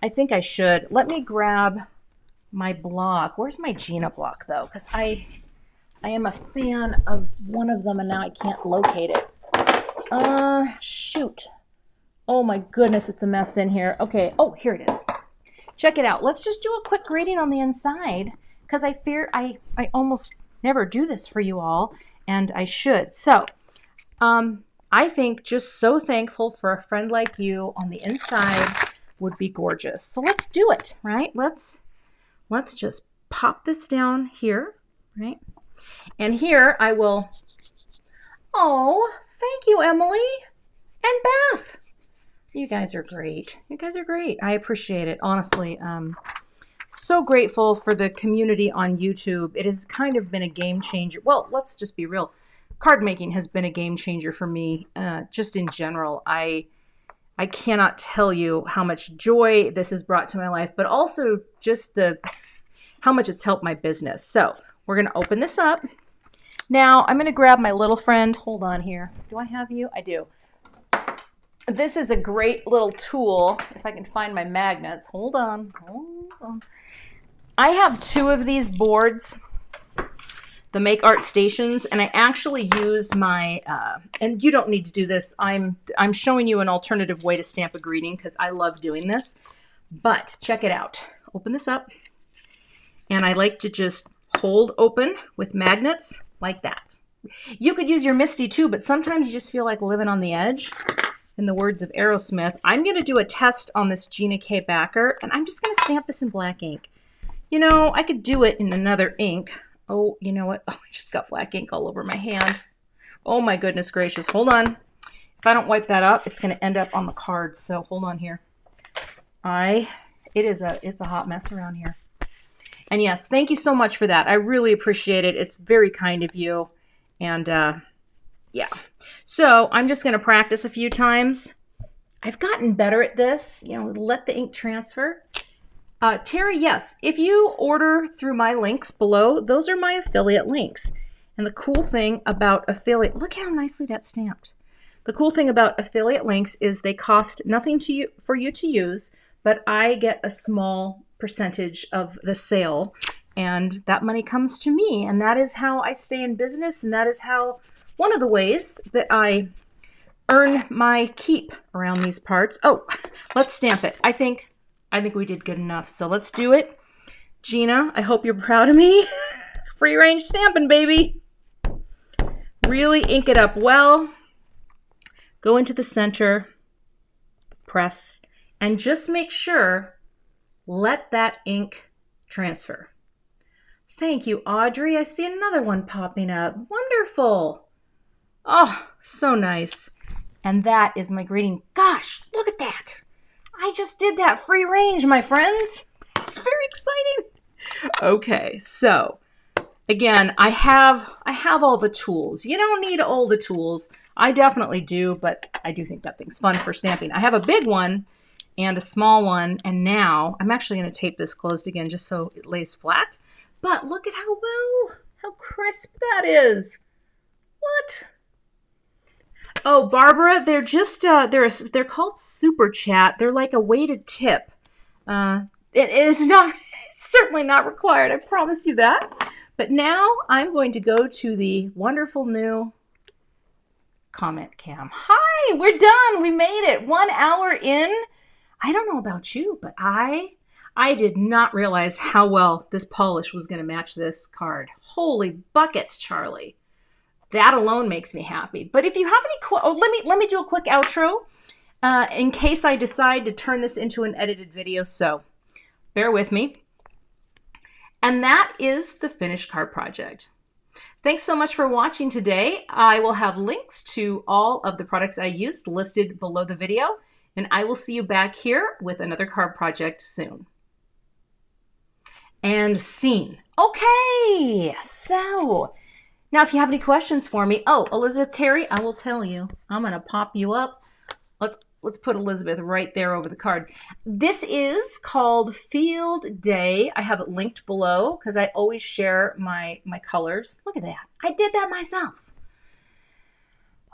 A: I think I should. Let me grab my block. Where's my Gina block though? Because I am a fan of one of them and now I can't locate it. Shoot. Oh my goodness, it's a mess in here. Okay, oh, here it is. Check it out. Let's just do a quick grading on the inside because I fear I almost never do this for you all, and I should. So, I think just so thankful for a friend like you on the inside would be gorgeous. So let's do it, right? Let's just pop this down here, right? And here I will, oh, thank you, Emily and Beth. You guys are great. You guys are great. I appreciate it, honestly. So grateful for the community on YouTube. It has kind of been a game changer. Well, let's just be real. Card making has been a game changer for me, just in general. I cannot tell you how much joy this has brought to my life, but also just how much it's helped my business. So we're going to open this up. Now I'm going to grab my little friend. Hold on here. Do I have you? I do. This is a great little tool. If I can find my magnets. Hold on. Hold on. I have 2 of these boards, the Make Art Stations, and I actually use my, and you don't need to do this. I'm showing you an alternative way to stamp a greeting because I love doing this. But check it out. Open this up. And I like to just hold open with magnets like that. You could use your Misty too, but sometimes you just feel like living on the edge. In the words of Aerosmith, I'm going to do a test on this Gina K backer, and I'm just going to stamp this in black ink. You know, I could do it in another ink. Oh, you know what? Oh, I just got black ink all over my hand. Oh my goodness gracious. Hold on. If I don't wipe that up, it's going to end up on the cards. So hold on here. It's a hot mess around here. And yes, thank you so much for that. I really appreciate it. It's very kind of you. And yeah. So I'm just going to practice a few times. I've gotten better at this. You know, let the ink transfer. Terry, yes, if you order through my links below, those are my affiliate links. And the cool thing about affiliate, look how nicely that's stamped. The cool thing about affiliate links is they cost nothing for you to use, but I get a small percentage of the sale, and that money comes to me. And that is how I stay in business, and that is how one of the ways that I earn my keep around these parts. Oh, let's stamp it. I think we did good enough. So let's do it. Gina, I hope you're proud of me. Free range stamping, baby. Really ink it up well. Go into the center, press, and just make sure, let that ink transfer. Thank you, Audrey. I see another one popping up. Wonderful. Oh, so nice. And that is my greeting. Gosh, look at that. I just did that free range, my friends. It's very exciting. Okay, so again, I have all the tools. You don't need all the tools. I definitely do, but I do think that thing's fun for stamping. I have a big one and a small one, and now I'm actually going to tape this closed again just so it lays flat. But look at how crisp that is. What? Oh, Barbara, they're just, they're called Super Chat. They're like a weighted tip. It is not, it's certainly not required, I promise you that. But now I'm going to go to the wonderful new comment cam. Hi, we're done. We made it 1 hour in. I don't know about you, but I did not realize how well this polish was going to match this card. Holy buckets, Charlie. That alone makes me happy. But if you have any, let me do a quick outro in case I decide to turn this into an edited video. So bear with me. And that is the finished card project. Thanks so much for watching today. I will have links to all of the products I used listed below the video, and I will see you back here with another card project soon. And scene. Okay, so Now, if you have any questions for me, oh, Elizabeth Terry, I will tell you. I'm going to pop you up. Let's put Elizabeth right there over the card. This is called Field Day. I have it linked below because I always share my colors. Look at that. I did that myself.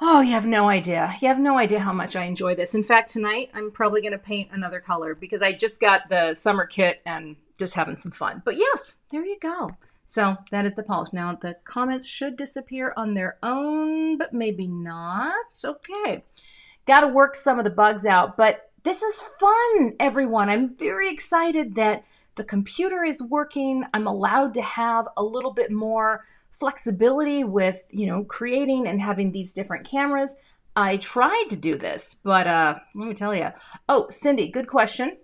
A: Oh, you have no idea. You have no idea how much I enjoy this. In fact, tonight I'm probably going to paint another color because I just got the summer kit and just having some fun. But yes, there you go. So that is the polish. Now the comments should disappear on their own, but maybe not. Okay. Got to work some of the bugs out, but this is fun, everyone. I'm very excited that the computer is working. I'm allowed to have a little bit more flexibility with, creating and having these different cameras. I tried to do this, but let me tell you. Oh, Cindy, good question.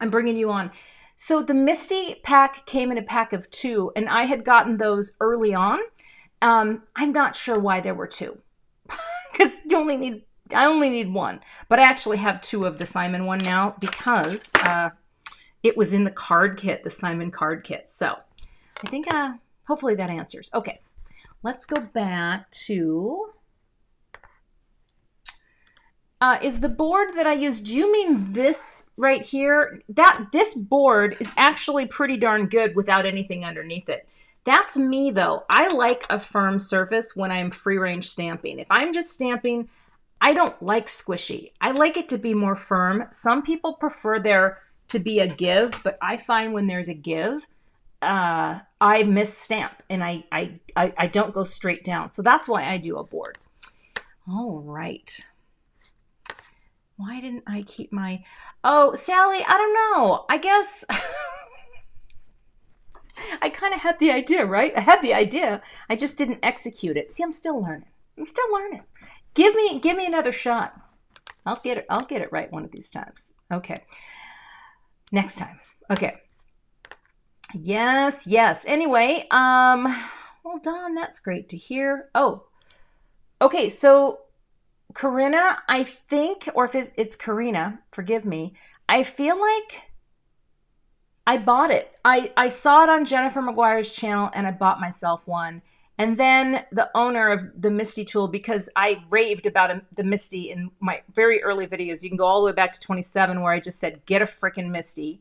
A: I'm bringing you on. So the Misty pack came in a pack of 2, and I had gotten those early on. I'm not sure why there were 2, because I only need 1, but I actually have 2 of the Simon one now because it was in the card kit, the Simon card kit. So I think hopefully that answers. Okay, let's go back to, is the board that I used, do you mean this right here? This board is actually pretty darn good without anything underneath it. That's me though. I like a firm surface when I'm free range stamping. If I'm just stamping, I don't like squishy. I like it to be more firm. Some people prefer there to be a give, but I find when there's a give, I miss stamp and I don't go straight down. So that's why I do a board. All right. Why didn't I keep my, oh, Sally, I don't know. I guess I kind of had the idea, right? I had the idea. I just didn't execute it. See, I'm still learning. Give me another shot. I'll get it right one of these times. Okay. Next time. Okay. Yes. Anyway, well done. That's great to hear. Oh, okay. So Corinna, I think, or if it's Karina, forgive me. I feel like I bought it. I saw it on Jennifer McGuire's channel and I bought myself one. And then the owner of the Misty tool, because I raved about the Misty in my very early videos. You can go all the way back to 27 where I just said, get a frickin' Misty,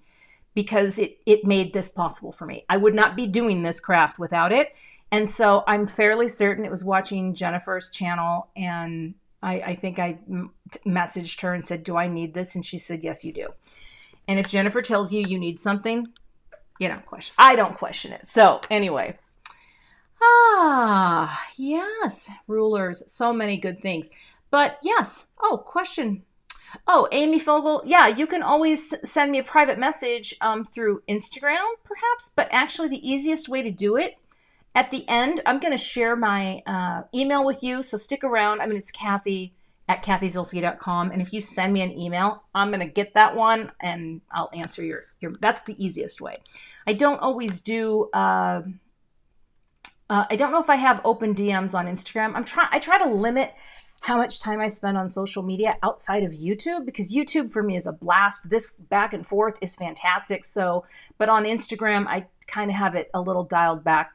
A: because it made this possible for me. I would not be doing this craft without it. And so I'm fairly certain it was watching Jennifer's channel. And I think I messaged her and said, do I need this? And she said, yes, you do. And if Jennifer tells you need something, I don't question it. So anyway. Yes, rulers, so many good things. But yes, question. Oh, Amy Fogel, yeah, you can always send me a private message through Instagram, perhaps, but actually the easiest way to do it, at the end, I'm going to share my email with you, so stick around. I mean, it's Cathy at cathyzilski.com, and if you send me an email, I'm going to get that one, and I'll answer your that's the easiest way. I don't always do... I don't know if I have open DMs on Instagram. I try to limit how much time I spend on social media outside of YouTube, because YouTube for me is a blast. This back and forth is fantastic. So, but on Instagram, I kind of have it a little dialed back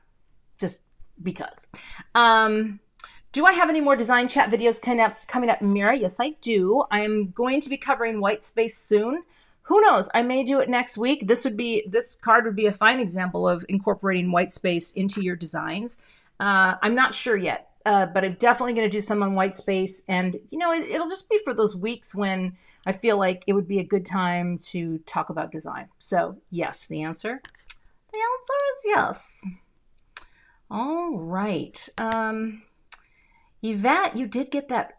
A: just because. Do I have any more design chat videos coming up, Mira? Yes, I do. I'm going to be covering white space soon. Who knows? I may do it next week. This card would be a fine example of incorporating white space into your designs. I'm not sure yet, but I'm definitely going to do some on white space. And, it'll just be for those weeks when I feel like it would be a good time to talk about design. So, yes, the answer is yes. All right. Yvette, you did get that.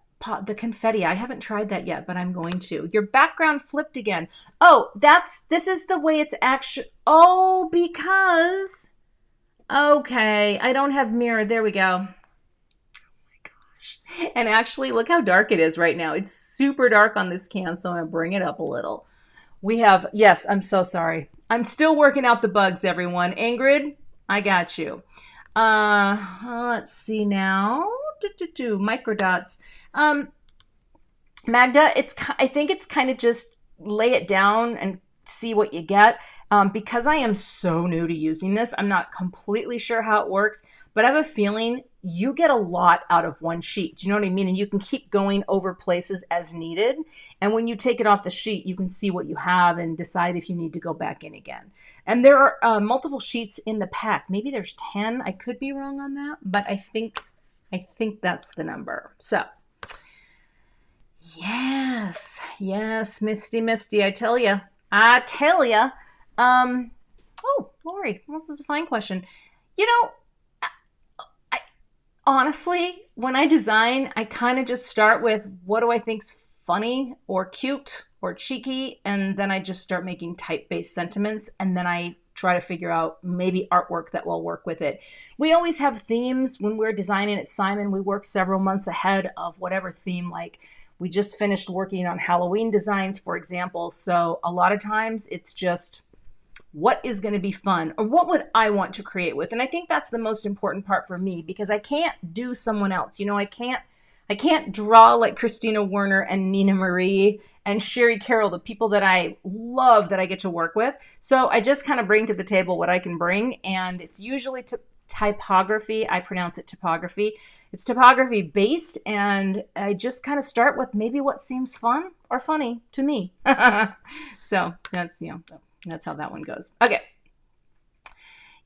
A: The confetti. I haven't tried that yet, but I'm going to. Your background flipped again. Oh, this is the way it's actually. Oh, because. Okay, I don't have mirror. There we go. Oh my gosh. And actually, look how dark it is right now. It's super dark on this can, so I'm going to bring it up a little. We have, yes, I'm so sorry. I'm still working out the bugs, everyone. Ingrid, I got you. Let's see now. Microdots. Magda, I think it's kind of just lay it down and see what you get. Because I am so new to using this, I'm not completely sure how it works, but I have a feeling you get a lot out of one sheet. Do you know what I mean? And you can keep going over places as needed. And when you take it off the sheet, you can see what you have and decide if you need to go back in again. And there are multiple sheets in the pack. Maybe there's 10. I could be wrong on that, but I think that's the number. So yes, Misty, I tell you. Oh, Lori, this is a fine question. You know, honestly, when I design, I kind of just start with what do I think's funny or cute or cheeky, and then I just start making type-based sentiments, and then I try to figure out maybe artwork that will work with it. We always have themes when we're designing at Simon. We work several months ahead of whatever theme. Like we just finished working on Halloween designs, for example. So a lot of times it's just what is going to be fun, or what would I want to create with? And I think that's the most important part for me, because I can't do someone else. You know, I can't draw like Christina Werner and Neenah Marie and Sherry Carroll, the people that I love that I get to work with. So I just kind of bring to the table what I can bring, and it's usually typography. I pronounce it typography. It's typography based, and I just kind of start with maybe what seems fun or funny to me. So that's, you know, that's how that one goes. Okay.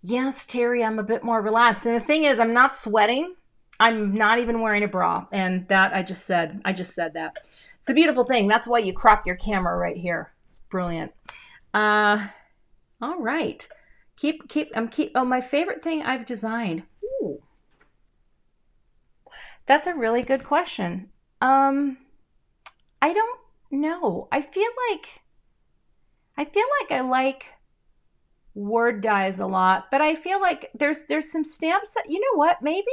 A: Yes, Terry, I'm a bit more relaxed. And the thing is, I'm not sweating. I'm not even wearing a bra. And that I just said that. It's a beautiful thing. That's why you crop your camera right here. It's brilliant. All right. Oh, my favorite thing I've designed. Ooh. That's a really good question. I don't know. I feel like I like word dyes a lot, but I feel like there's some stamps that, you know what, maybe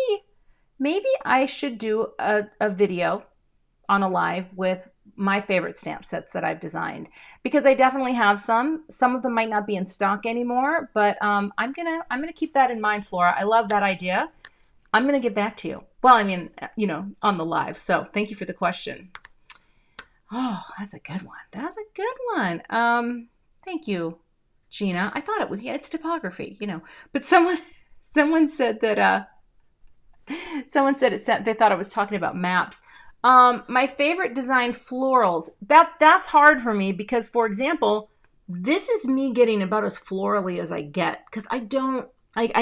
A: I should do a video on a live with my favorite stamp sets that I've designed, because I definitely have some. Some of them might not be in stock anymore, but I'm gonna keep that in mind, Flora. I love that idea. I'm gonna get back to you. Well, I mean, you know, on the live. So thank you for the question. Oh, that's a good one. That's a good one. Thank you, Gina. I thought it was, yeah, it's typography, you know. But someone said that they thought I was talking about maps. My favorite design, florals. That's hard for me because, for example, this is me getting about as florally as I get, because I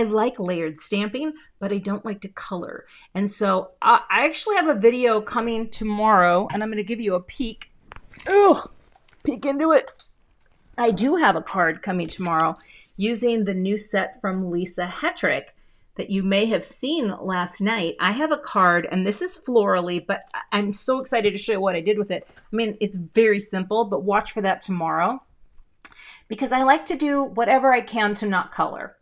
A: like layered stamping, but I don't like to color. And so I actually have a video coming tomorrow, and I'm going to give you a peek. Peek into it. I do have a card coming tomorrow using the new set from Lisa Hetrick that you may have seen last night. I have a card, and this is florally, but I'm so excited to show you what I did with it. I mean, it's very simple, but watch for that tomorrow, because I like to do whatever I can to not color.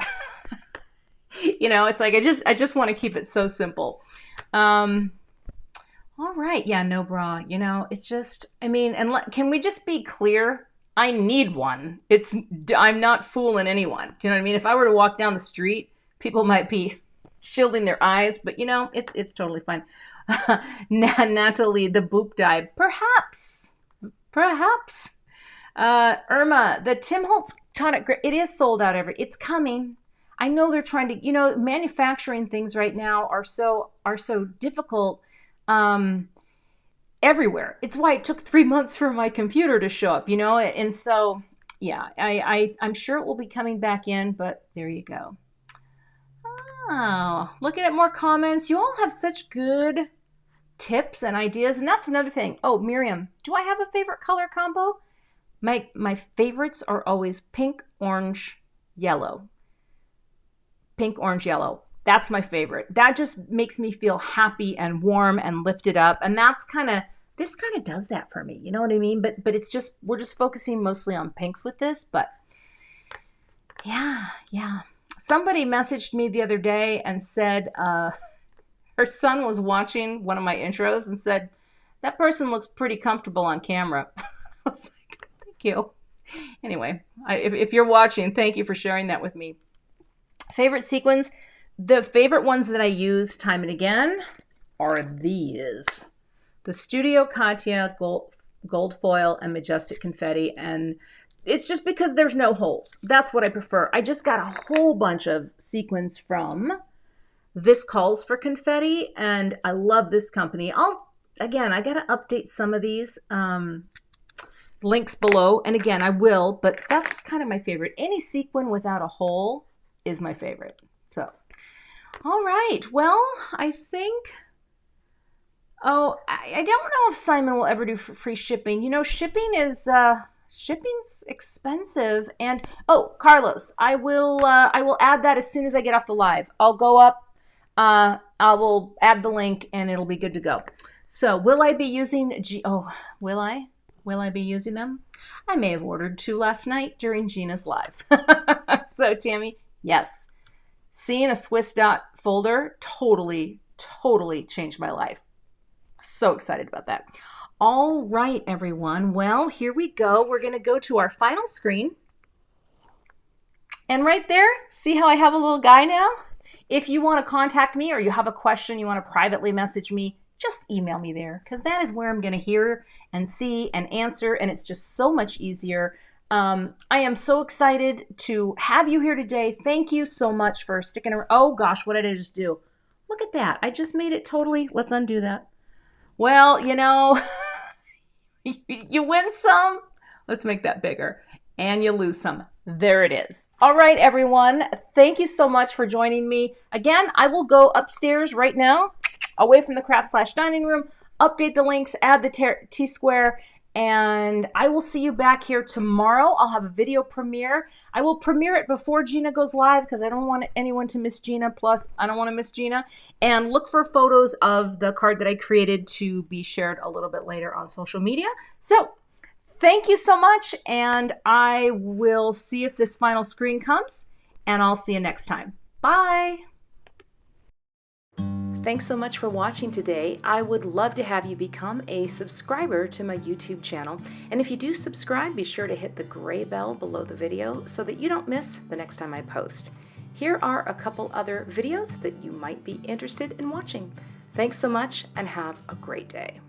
A: You know, it's like I just want to keep it so simple. All right, yeah, no bra. You know, it's just, I mean, and can we just be clear? I need one. I'm not fooling anyone. Do you know what I mean? If I were to walk down the street, people might be shielding their eyes, but you know, it's totally fine. Natalie, the boop dye, perhaps. Irma, the Tim Holtz tonic, it is sold out it's coming. I know they're trying to, you know, manufacturing things right now are so difficult everywhere. It's why it took 3 months for my computer to show up, you know? And so, yeah, I'm sure it will be coming back in, but there you go. Oh, looking at more comments. You all have such good tips and ideas. And that's another thing. Oh, Miriam, do I have a favorite color combo? My favorites are always pink, orange, yellow. Pink, orange, yellow. That's my favorite. That just makes me feel happy and warm and lifted up. And this kind of does that for me. You know what I mean? But it's just, we're just focusing mostly on pinks with this. But yeah. Somebody messaged me the other day and said her son was watching one of my intros and said, that person looks pretty comfortable on camera. I was like, thank you. Anyway, if you're watching, thank you for sharing that with me. Favorite sequins? The favorite ones that I use time and again are these. The Studio Katia gold foil and Majestic confetti. And it's just because there's no holes. That's what I prefer. I just got a whole bunch of sequins from This Calls for Confetti, and I love this company. Again, I got to update some of these links below, and again, I will, but that's kind of my favorite. Any sequin without a hole is my favorite. So, all right. Well, I think, oh, I don't know if Simon will ever do free shipping. You know, shipping's expensive. And oh, Carlos, I will add that as soon as I get off the live. I'll go up, I will add the link and it'll be good to go. So will I be using, will I be using them? I may have ordered 2 last night during Gina's live. So Tammy, yes. Seeing a Swiss dot folder totally changed my life. So excited about that. All right, everyone. Well, here we go. We're going to go to our final screen. And right there, see how I have a little guy now? If you want to contact me or you have a question, you want to privately message me, just email me there, because that is where I'm going to hear and see and answer, and it's just so much easier. I am so excited to have you here today. Thank you so much for sticking around. Oh gosh, what did I just do? Look at that. I just made it totally, let's undo that. Well, you know, you win some. Let's make that bigger. And you lose some. There it is. All right, everyone. Thank you so much for joining me. Again, I will go upstairs right now, away from the craft/dining room, update the links, add the T-square, and I will see you back here tomorrow. I'll have a video premiere. I will premiere it before Gina goes live because I don't want anyone to miss Gina. Plus, I don't want to miss Gina. And look for photos of the card that I created to be shared a little bit later on social media. So thank you so much, and I will see if this final screen comes, and I'll see you next time. Bye. Thanks so much for watching today. I would love to have you become a subscriber to my YouTube channel. And if you do subscribe, be sure to hit the gray bell below the video so that you don't miss the next time I post. Here are a couple other videos that you might be interested in watching. Thanks so much and have a great day.